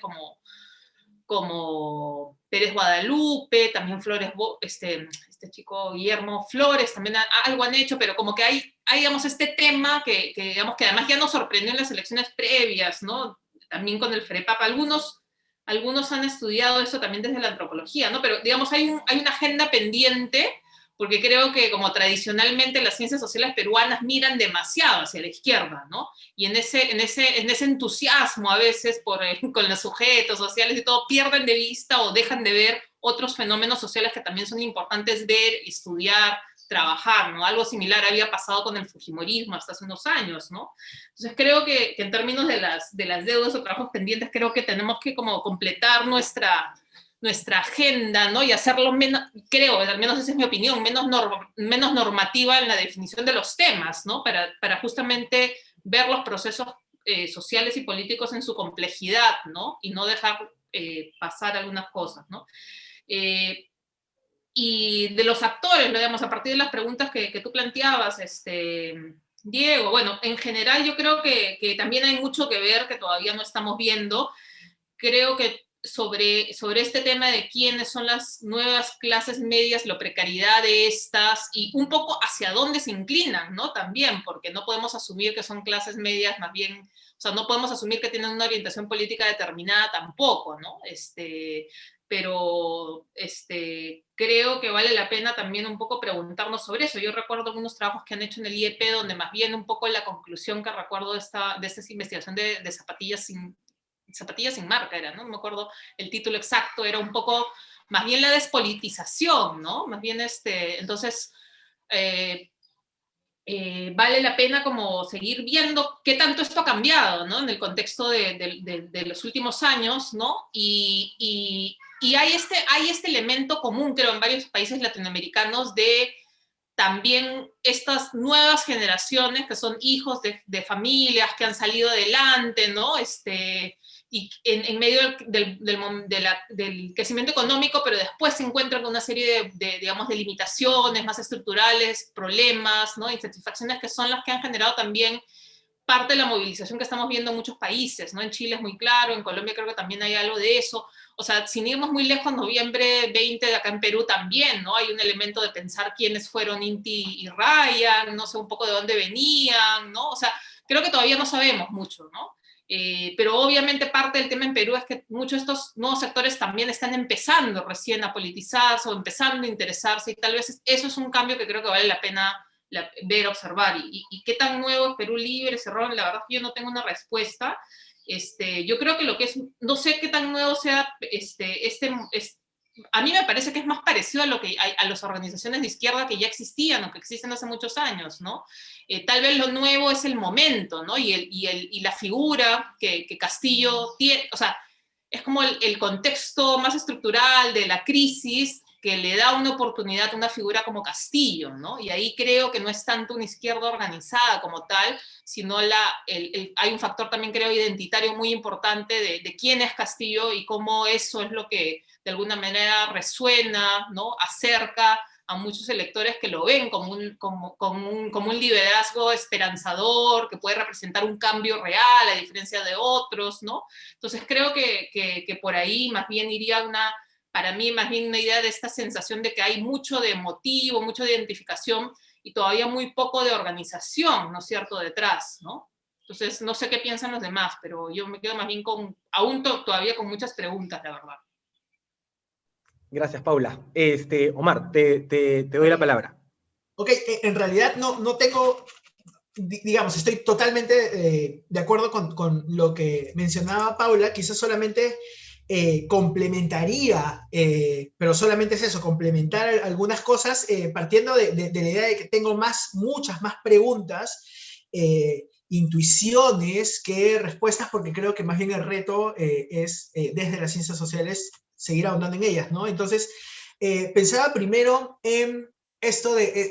como Pérez Guadalupe, también Flores, este chico Guillermo Flores, también algo han hecho, pero como que hay digamos, este tema digamos, que además ya nos sorprendió en las elecciones previas, ¿no? También con el FREPAP. Algunos han estudiado eso también desde la antropología, ¿no? Pero, digamos, hay una agenda pendiente, porque creo que como tradicionalmente las ciencias sociales peruanas miran demasiado hacia la izquierda, ¿no? Y en ese entusiasmo a veces con los sujetos sociales y todo, pierden de vista o dejan de ver otros fenómenos sociales que también son importantes ver, estudiar, trabajar, ¿no? Algo similar había pasado con el fujimorismo hasta hace unos años, ¿no? Entonces creo que en términos de las deudas o trabajos pendientes, creo que tenemos que como completar nuestra agenda, ¿no? Y hacerlo menos, creo, al menos esa es mi opinión, menos normativa en la definición de los temas, ¿no? Para justamente ver los procesos sociales y políticos en su complejidad, ¿no? Y no dejar pasar algunas cosas, ¿no? Y de los actores, digamos, a partir de las preguntas que tú planteabas, Diego, bueno, en general yo creo que también hay mucho que ver que todavía no estamos viendo. Creo que sobre este tema de quiénes son las nuevas clases medias, la precariedad de estas y un poco hacia dónde se inclinan, ¿no? También, porque no podemos asumir que son clases medias, más bien, o sea, no podemos asumir que tienen una orientación política determinada tampoco, ¿no? Pero creo que vale la pena también un poco preguntarnos sobre eso. Yo recuerdo algunos trabajos que han hecho en el IEP donde más bien un poco la conclusión que recuerdo de esta investigación de zapatillas sin marca era, ¿no? No me acuerdo el título exacto, era un poco más bien la despolitización, ¿no? Más bien entonces vale la pena como seguir viendo qué tanto esto ha cambiado, ¿no? En el contexto de los últimos años, ¿no? Y hay este elemento común, creo, en varios países latinoamericanos de también estas nuevas generaciones que son hijos de familias que han salido adelante, ¿no? Y en medio del crecimiento económico, pero después se encuentran con una serie digamos, de limitaciones más estructurales, problemas, ¿no? Insatisfacciones que son las que han generado también parte de la movilización que estamos viendo en muchos países, ¿no? En Chile es muy claro, en Colombia creo que también hay algo de eso. O sea, sin irnos muy lejos, noviembre 20 de acá en Perú también, ¿no? Hay un elemento de pensar quiénes fueron Inti y Ryan, no sé un poco de dónde venían, ¿no? O sea, creo que todavía no sabemos mucho, ¿no? Pero obviamente parte del tema en Perú es que muchos de estos nuevos sectores también están empezando recién a politizarse o empezando a interesarse y tal vez eso es un cambio que creo que vale la pena ver, observar. ¿Y qué tan nuevo es Perú Libre, Cerrón? La verdad es que yo no tengo una respuesta. Yo creo que lo que es, no sé qué tan nuevo sea, a mí me parece que es más parecido a lo que a las organizaciones de izquierda que ya existían o que existen hace muchos años, ¿no? Tal vez lo nuevo es el momento, ¿no? Y la figura que Castillo tiene, o sea, es como el contexto más estructural de la crisis que le da una oportunidad a una figura como Castillo, ¿no? Y ahí creo que no es tanto una izquierda organizada como tal, sino hay un factor también, creo, identitario muy importante de quién es Castillo y cómo eso es lo que de alguna manera resuena, ¿no? Acerca a muchos electores que lo ven como un liderazgo esperanzador, que puede representar un cambio real a diferencia de otros, ¿no? Entonces creo que por ahí más bien iría para mí más bien una idea de esta sensación de que hay mucho de motivo, mucho de identificación y todavía muy poco de organización, ¿no es cierto?, detrás, ¿no? Entonces no sé qué piensan los demás, pero yo me quedo más bien todavía con muchas preguntas, la verdad. Gracias, Paula. Omar, te doy la palabra. Ok, en realidad no tengo, digamos, estoy totalmente de acuerdo con lo que mencionaba Paula, quizás solamente complementaría, pero solamente es eso, complementar algunas cosas, partiendo de la idea de que tengo muchas más preguntas, intuiciones que respuestas, porque creo que más bien el reto es, desde las ciencias sociales, seguir ahondando en ellas, ¿no? Entonces, pensaba primero en esto de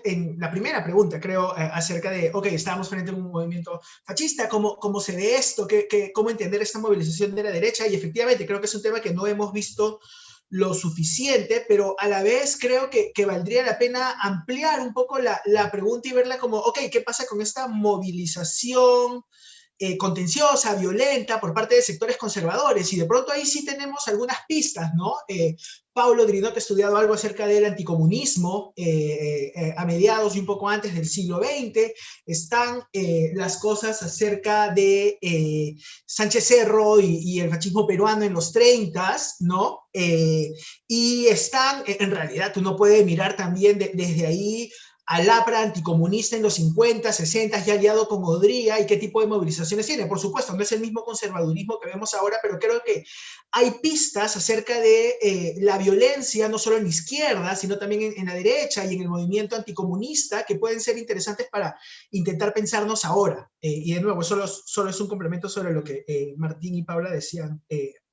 en la primera pregunta, creo, acerca de, ok, estábamos frente a un movimiento fascista, ¿cómo se ve esto? ¿Cómo entender esta movilización de la derecha? Y efectivamente, creo que es un tema que no hemos visto lo suficiente, pero a la vez creo que valdría la pena ampliar un poco la pregunta y verla como, ok, ¿qué pasa con esta movilización contenciosa, violenta por parte de sectores conservadores? Y de pronto ahí sí tenemos algunas pistas, ¿no? Paulo Drinot ha estudiado algo acerca del anticomunismo a mediados y un poco antes del siglo XX. Están las cosas acerca de Sánchez Cerro y el fascismo peruano en los 30s, ¿no? Y están, en realidad, uno puede mirar también desde ahí al APRA anticomunista en los 50, 60, ya aliado con Odría, y qué tipo de movilizaciones tiene. Por supuesto, no es el mismo conservadurismo que vemos ahora, pero creo que hay pistas acerca de la violencia, no solo en la izquierda, sino también en la derecha y en el movimiento anticomunista, que pueden ser interesantes para intentar pensarnos ahora. Y de nuevo, solo es un complemento sobre lo que Martín y Paula decían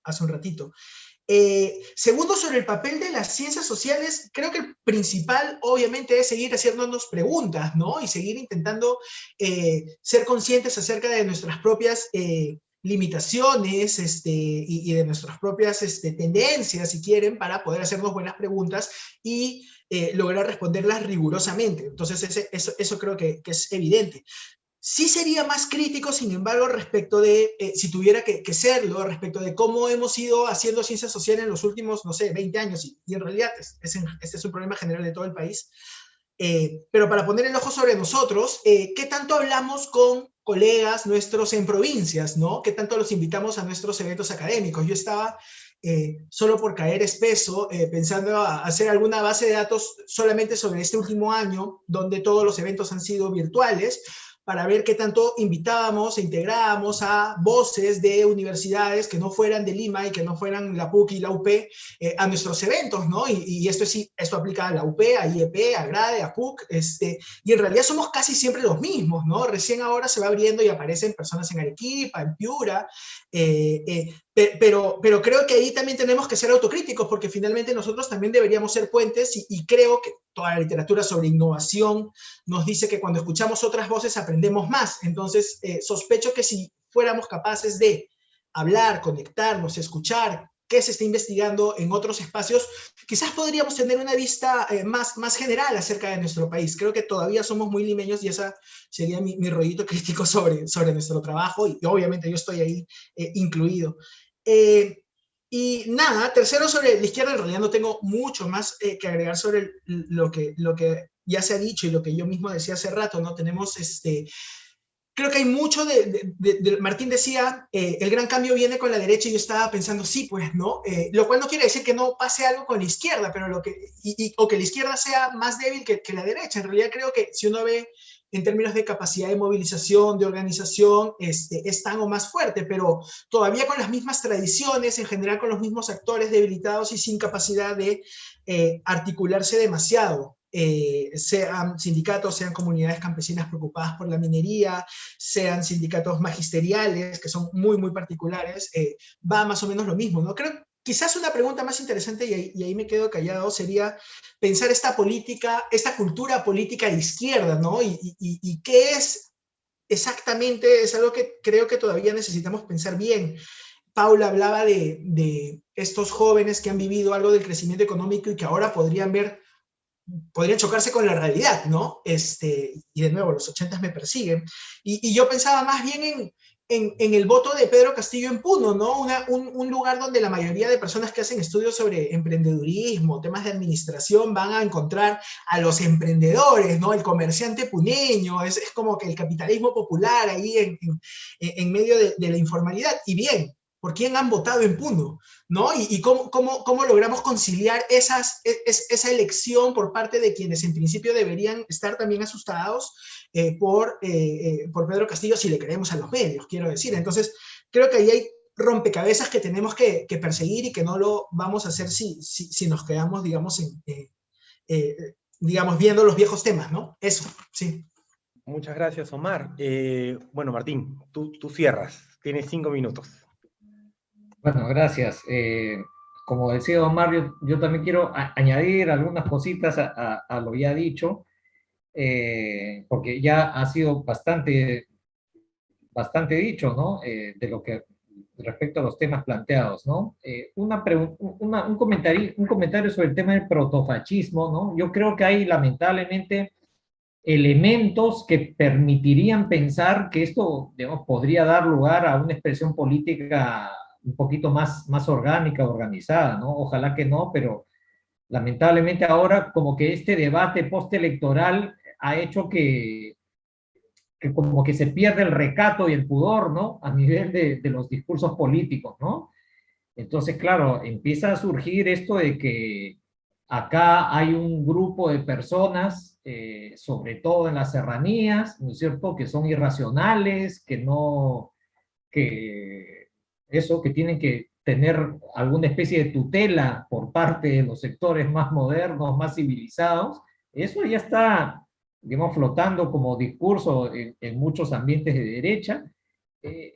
hace un ratito. Segundo, sobre el papel de las ciencias sociales, creo que el principal obviamente es seguir haciéndonos preguntas, ¿no? Y seguir intentando ser conscientes acerca de nuestras propias limitaciones y de nuestras propias tendencias, si quieren, para poder hacernos buenas preguntas y lograr responderlas rigurosamente. Entonces, eso creo que es evidente. Sí sería más crítico, sin embargo, respecto de, si tuviera que serlo, respecto de cómo hemos ido haciendo ciencias sociales en los últimos, no sé, 20 años, y en realidad este es un problema general de todo el país. Pero para poner el ojo sobre nosotros, ¿qué tanto hablamos con colegas nuestros en provincias, ¿no? ¿Qué tanto los invitamos a nuestros eventos académicos? Yo estaba, solo por caer espeso, pensando a hacer alguna base de datos solamente sobre este último año, donde todos los eventos han sido virtuales, para ver qué tanto invitábamos e integrábamos a voces de universidades que no fueran de Lima y que no fueran la PUC y la UP a nuestros eventos, ¿no? Y esto aplica a la UP, a IEP, a GRADE, a PUC, y en realidad somos casi siempre los mismos, ¿no? Recién ahora se va abriendo y aparecen personas en Arequipa, en Piura, pero creo que ahí también tenemos que ser autocríticos, porque finalmente nosotros también deberíamos ser puentes, y creo que toda la literatura sobre innovación nos dice que cuando escuchamos otras voces aprendemos más. Entonces, sospecho que si fuéramos capaces de hablar, conectarnos, escuchar qué se está investigando en otros espacios, quizás podríamos tener una vista más general acerca de nuestro país. Creo que todavía somos muy limeños, y ese sería mi rollito crítico sobre nuestro trabajo, y obviamente yo estoy ahí incluido. Y nada, tercero, sobre la izquierda, en realidad no tengo mucho más que agregar sobre lo que ya se ha dicho y lo que yo mismo decía hace rato, ¿no? Tenemos creo que hay mucho Martín decía, el gran cambio viene con la derecha, y yo estaba pensando, sí, pues, ¿no? Lo cual no quiere decir que no pase algo con la izquierda, pero o que la izquierda sea más débil que la derecha. En realidad creo que si uno ve en términos de capacidad de movilización, de organización, es tan o más fuerte, pero todavía con las mismas tradiciones, en general con los mismos actores debilitados y sin capacidad de articularse demasiado. Sean sindicatos, sean comunidades campesinas preocupadas por la minería, sean sindicatos magisteriales, que son muy, muy particulares, va más o menos lo mismo, ¿no? Creo quizás una pregunta más interesante, y ahí me quedo callado, sería pensar esta cultura política de izquierda, ¿no? Y qué es exactamente, es algo que creo que todavía necesitamos pensar bien. Paula hablaba de estos jóvenes que han vivido algo del crecimiento económico y que ahora podrían chocarse con la realidad, ¿no? Y de nuevo, los 80 me persiguen. Y yo pensaba más bien en el voto de Pedro Castillo en Puno, ¿no? Un lugar donde la mayoría de personas que hacen estudios sobre emprendedurismo, temas de administración, van a encontrar a los emprendedores, ¿no? El comerciante puneño, es como que el capitalismo popular ahí en medio de la informalidad. Y bien, ¿por quién han votado en Puno? ¿No? Y cómo logramos conciliar esa elección por parte de quienes en principio deberían estar también asustados por Pedro Castillo, si le creemos a los medios, quiero decir. Entonces, creo que ahí hay rompecabezas que tenemos que perseguir, y que no lo vamos a hacer si nos quedamos, digamos, digamos, viendo los viejos temas, ¿no? Eso, sí. Muchas gracias, Omar. Bueno, Martín, tú cierras. Tienes 5 minutos. Bueno, gracias. Como decía Omar, yo también quiero añadir algunas cositas a lo ya dicho, porque ya ha sido bastante dicho, ¿no? De lo que respecto a los temas planteados, ¿no? Un comentario sobre el tema del protofascismo, ¿no? Yo creo que hay lamentablemente elementos que permitirían pensar que esto, digamos, podría dar lugar a una expresión política un poquito más orgánica, organizada, ¿no? Ojalá que no, pero lamentablemente ahora como que este debate postelectoral ha hecho que como que se pierde el recato y el pudor, ¿no? A nivel de los discursos políticos, ¿no? Entonces, claro, empieza a surgir esto de que Acá hay un grupo de personas, sobre todo en las serranías, ¿no es cierto?, que son irracionales, que tienen que tener alguna especie de tutela por parte de los sectores más modernos, más civilizados. Eso ya está, digamos, flotando como discurso en muchos ambientes de derecha.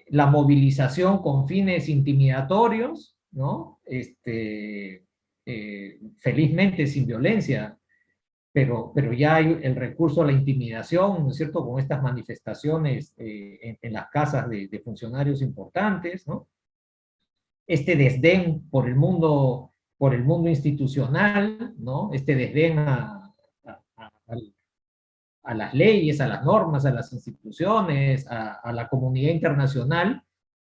La movilización con fines intimidatorios, ¿no? Felizmente sin violencia, pero ya hay el recurso a la intimidación, ¿no es cierto?, con estas manifestaciones en las casas de funcionarios importantes, ¿no? Este desdén por el mundo institucional, ¿no? Este desdén a las leyes, a las normas, a las instituciones, a la comunidad internacional,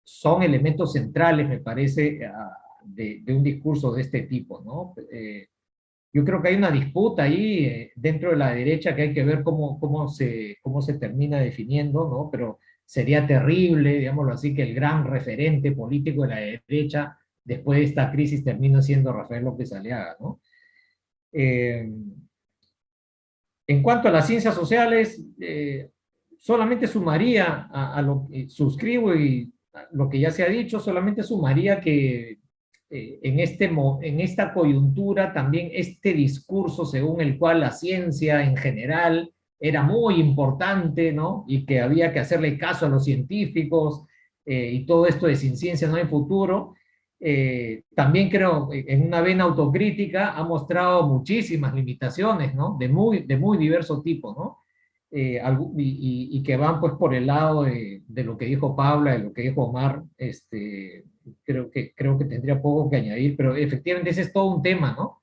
son elementos centrales, me parece, de un discurso de este tipo, ¿no? Yo creo que hay una disputa ahí dentro de la derecha que hay que ver cómo se termina definiendo, ¿no? Pero sería terrible, digámoslo así, que el gran referente político de la derecha después de esta crisis termina siendo Rafael López Aliaga, ¿no? En cuanto a las ciencias sociales, solamente sumaría a lo que suscribo y a lo que ya se ha dicho, solamente sumaría que en esta coyuntura también este discurso según el cual la ciencia en general era muy importante, ¿no? Y que había que hacerle caso a los científicos y todo esto de sin ciencia no hay futuro. También creo, en una vena autocrítica, ha mostrado muchísimas limitaciones, ¿no? De muy diverso tipo, ¿no? Y que van pues por el lado de lo que dijo Paula, de lo que dijo Omar, creo que tendría poco que añadir, pero efectivamente ese es todo un tema, ¿no?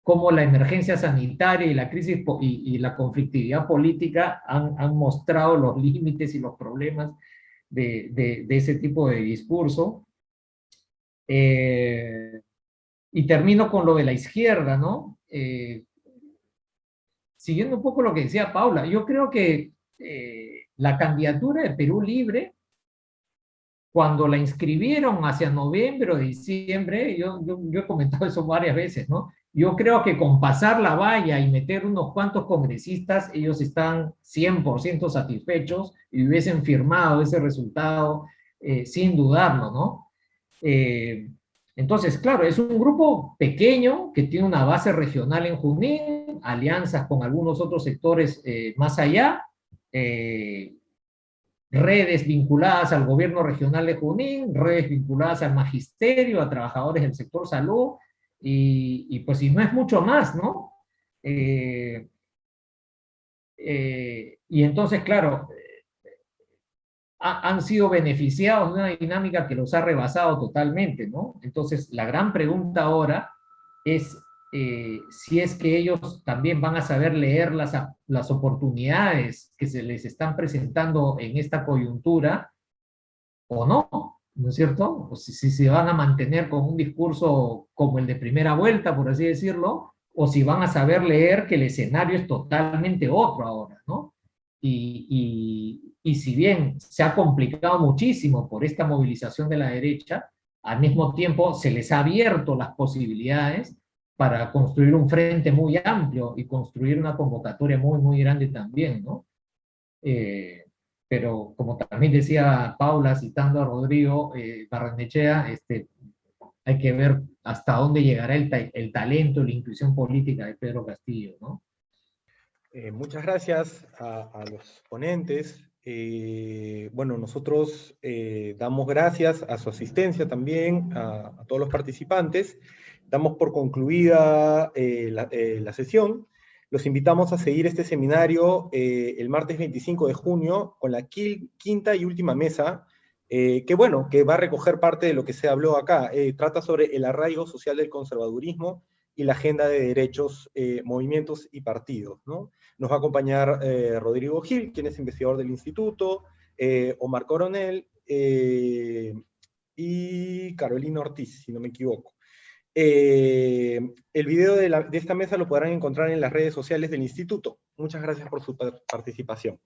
Cómo la emergencia sanitaria y la crisis y la conflictividad política han mostrado los límites y los problemas de ese tipo de discurso. Y termino con lo de la izquierda, ¿no? Siguiendo un poco lo que decía Paula, yo creo que la candidatura de Perú Libre, cuando la inscribieron hacia noviembre o diciembre, yo he comentado eso varias veces, ¿no? Yo creo que con pasar la valla y meter unos cuantos congresistas, ellos están 100% satisfechos y hubiesen firmado ese resultado sin dudarlo, ¿no? Entonces, claro, es un grupo pequeño que tiene una base regional en Junín, alianzas con algunos otros sectores más allá, redes vinculadas al gobierno regional de Junín, redes vinculadas al magisterio, a trabajadores del sector salud, y pues si no es mucho más, ¿no? Y entonces, claro, han sido beneficiados de una dinámica que los ha rebasado totalmente, ¿no? Entonces, la gran pregunta ahora es si es que ellos también van a saber leer las oportunidades que se les están presentando en esta coyuntura o no, ¿no es cierto? O si se van a mantener con un discurso como el de primera vuelta, por así decirlo, o si van a saber leer que el escenario es totalmente otro ahora, ¿no? Y si bien se ha complicado muchísimo por esta movilización de la derecha, al mismo tiempo se les ha abierto las posibilidades para construir un frente muy amplio y construir una convocatoria muy grande también, ¿no? Pero como también decía Paula, citando a Rodrigo Barrenechea, hay que ver hasta dónde llegará el talento y la intuición política de Pedro Castillo, ¿no? Muchas gracias a los ponentes. Bueno, nosotros damos gracias a su asistencia también, a todos los participantes. Damos por concluida la sesión. Los invitamos a seguir este seminario el martes 25 de junio con la quinta y última mesa, que va a recoger parte de lo que se habló acá. Trata sobre el arraigo social del conservadurismo y la agenda de derechos, movimientos y partidos, ¿no? Nos va a acompañar Rodrigo Gil, quien es investigador del instituto, Omar Coronel y Carolina Ortiz, si no me equivoco. El video de esta mesa lo podrán encontrar en las redes sociales del instituto. Muchas gracias por su participación.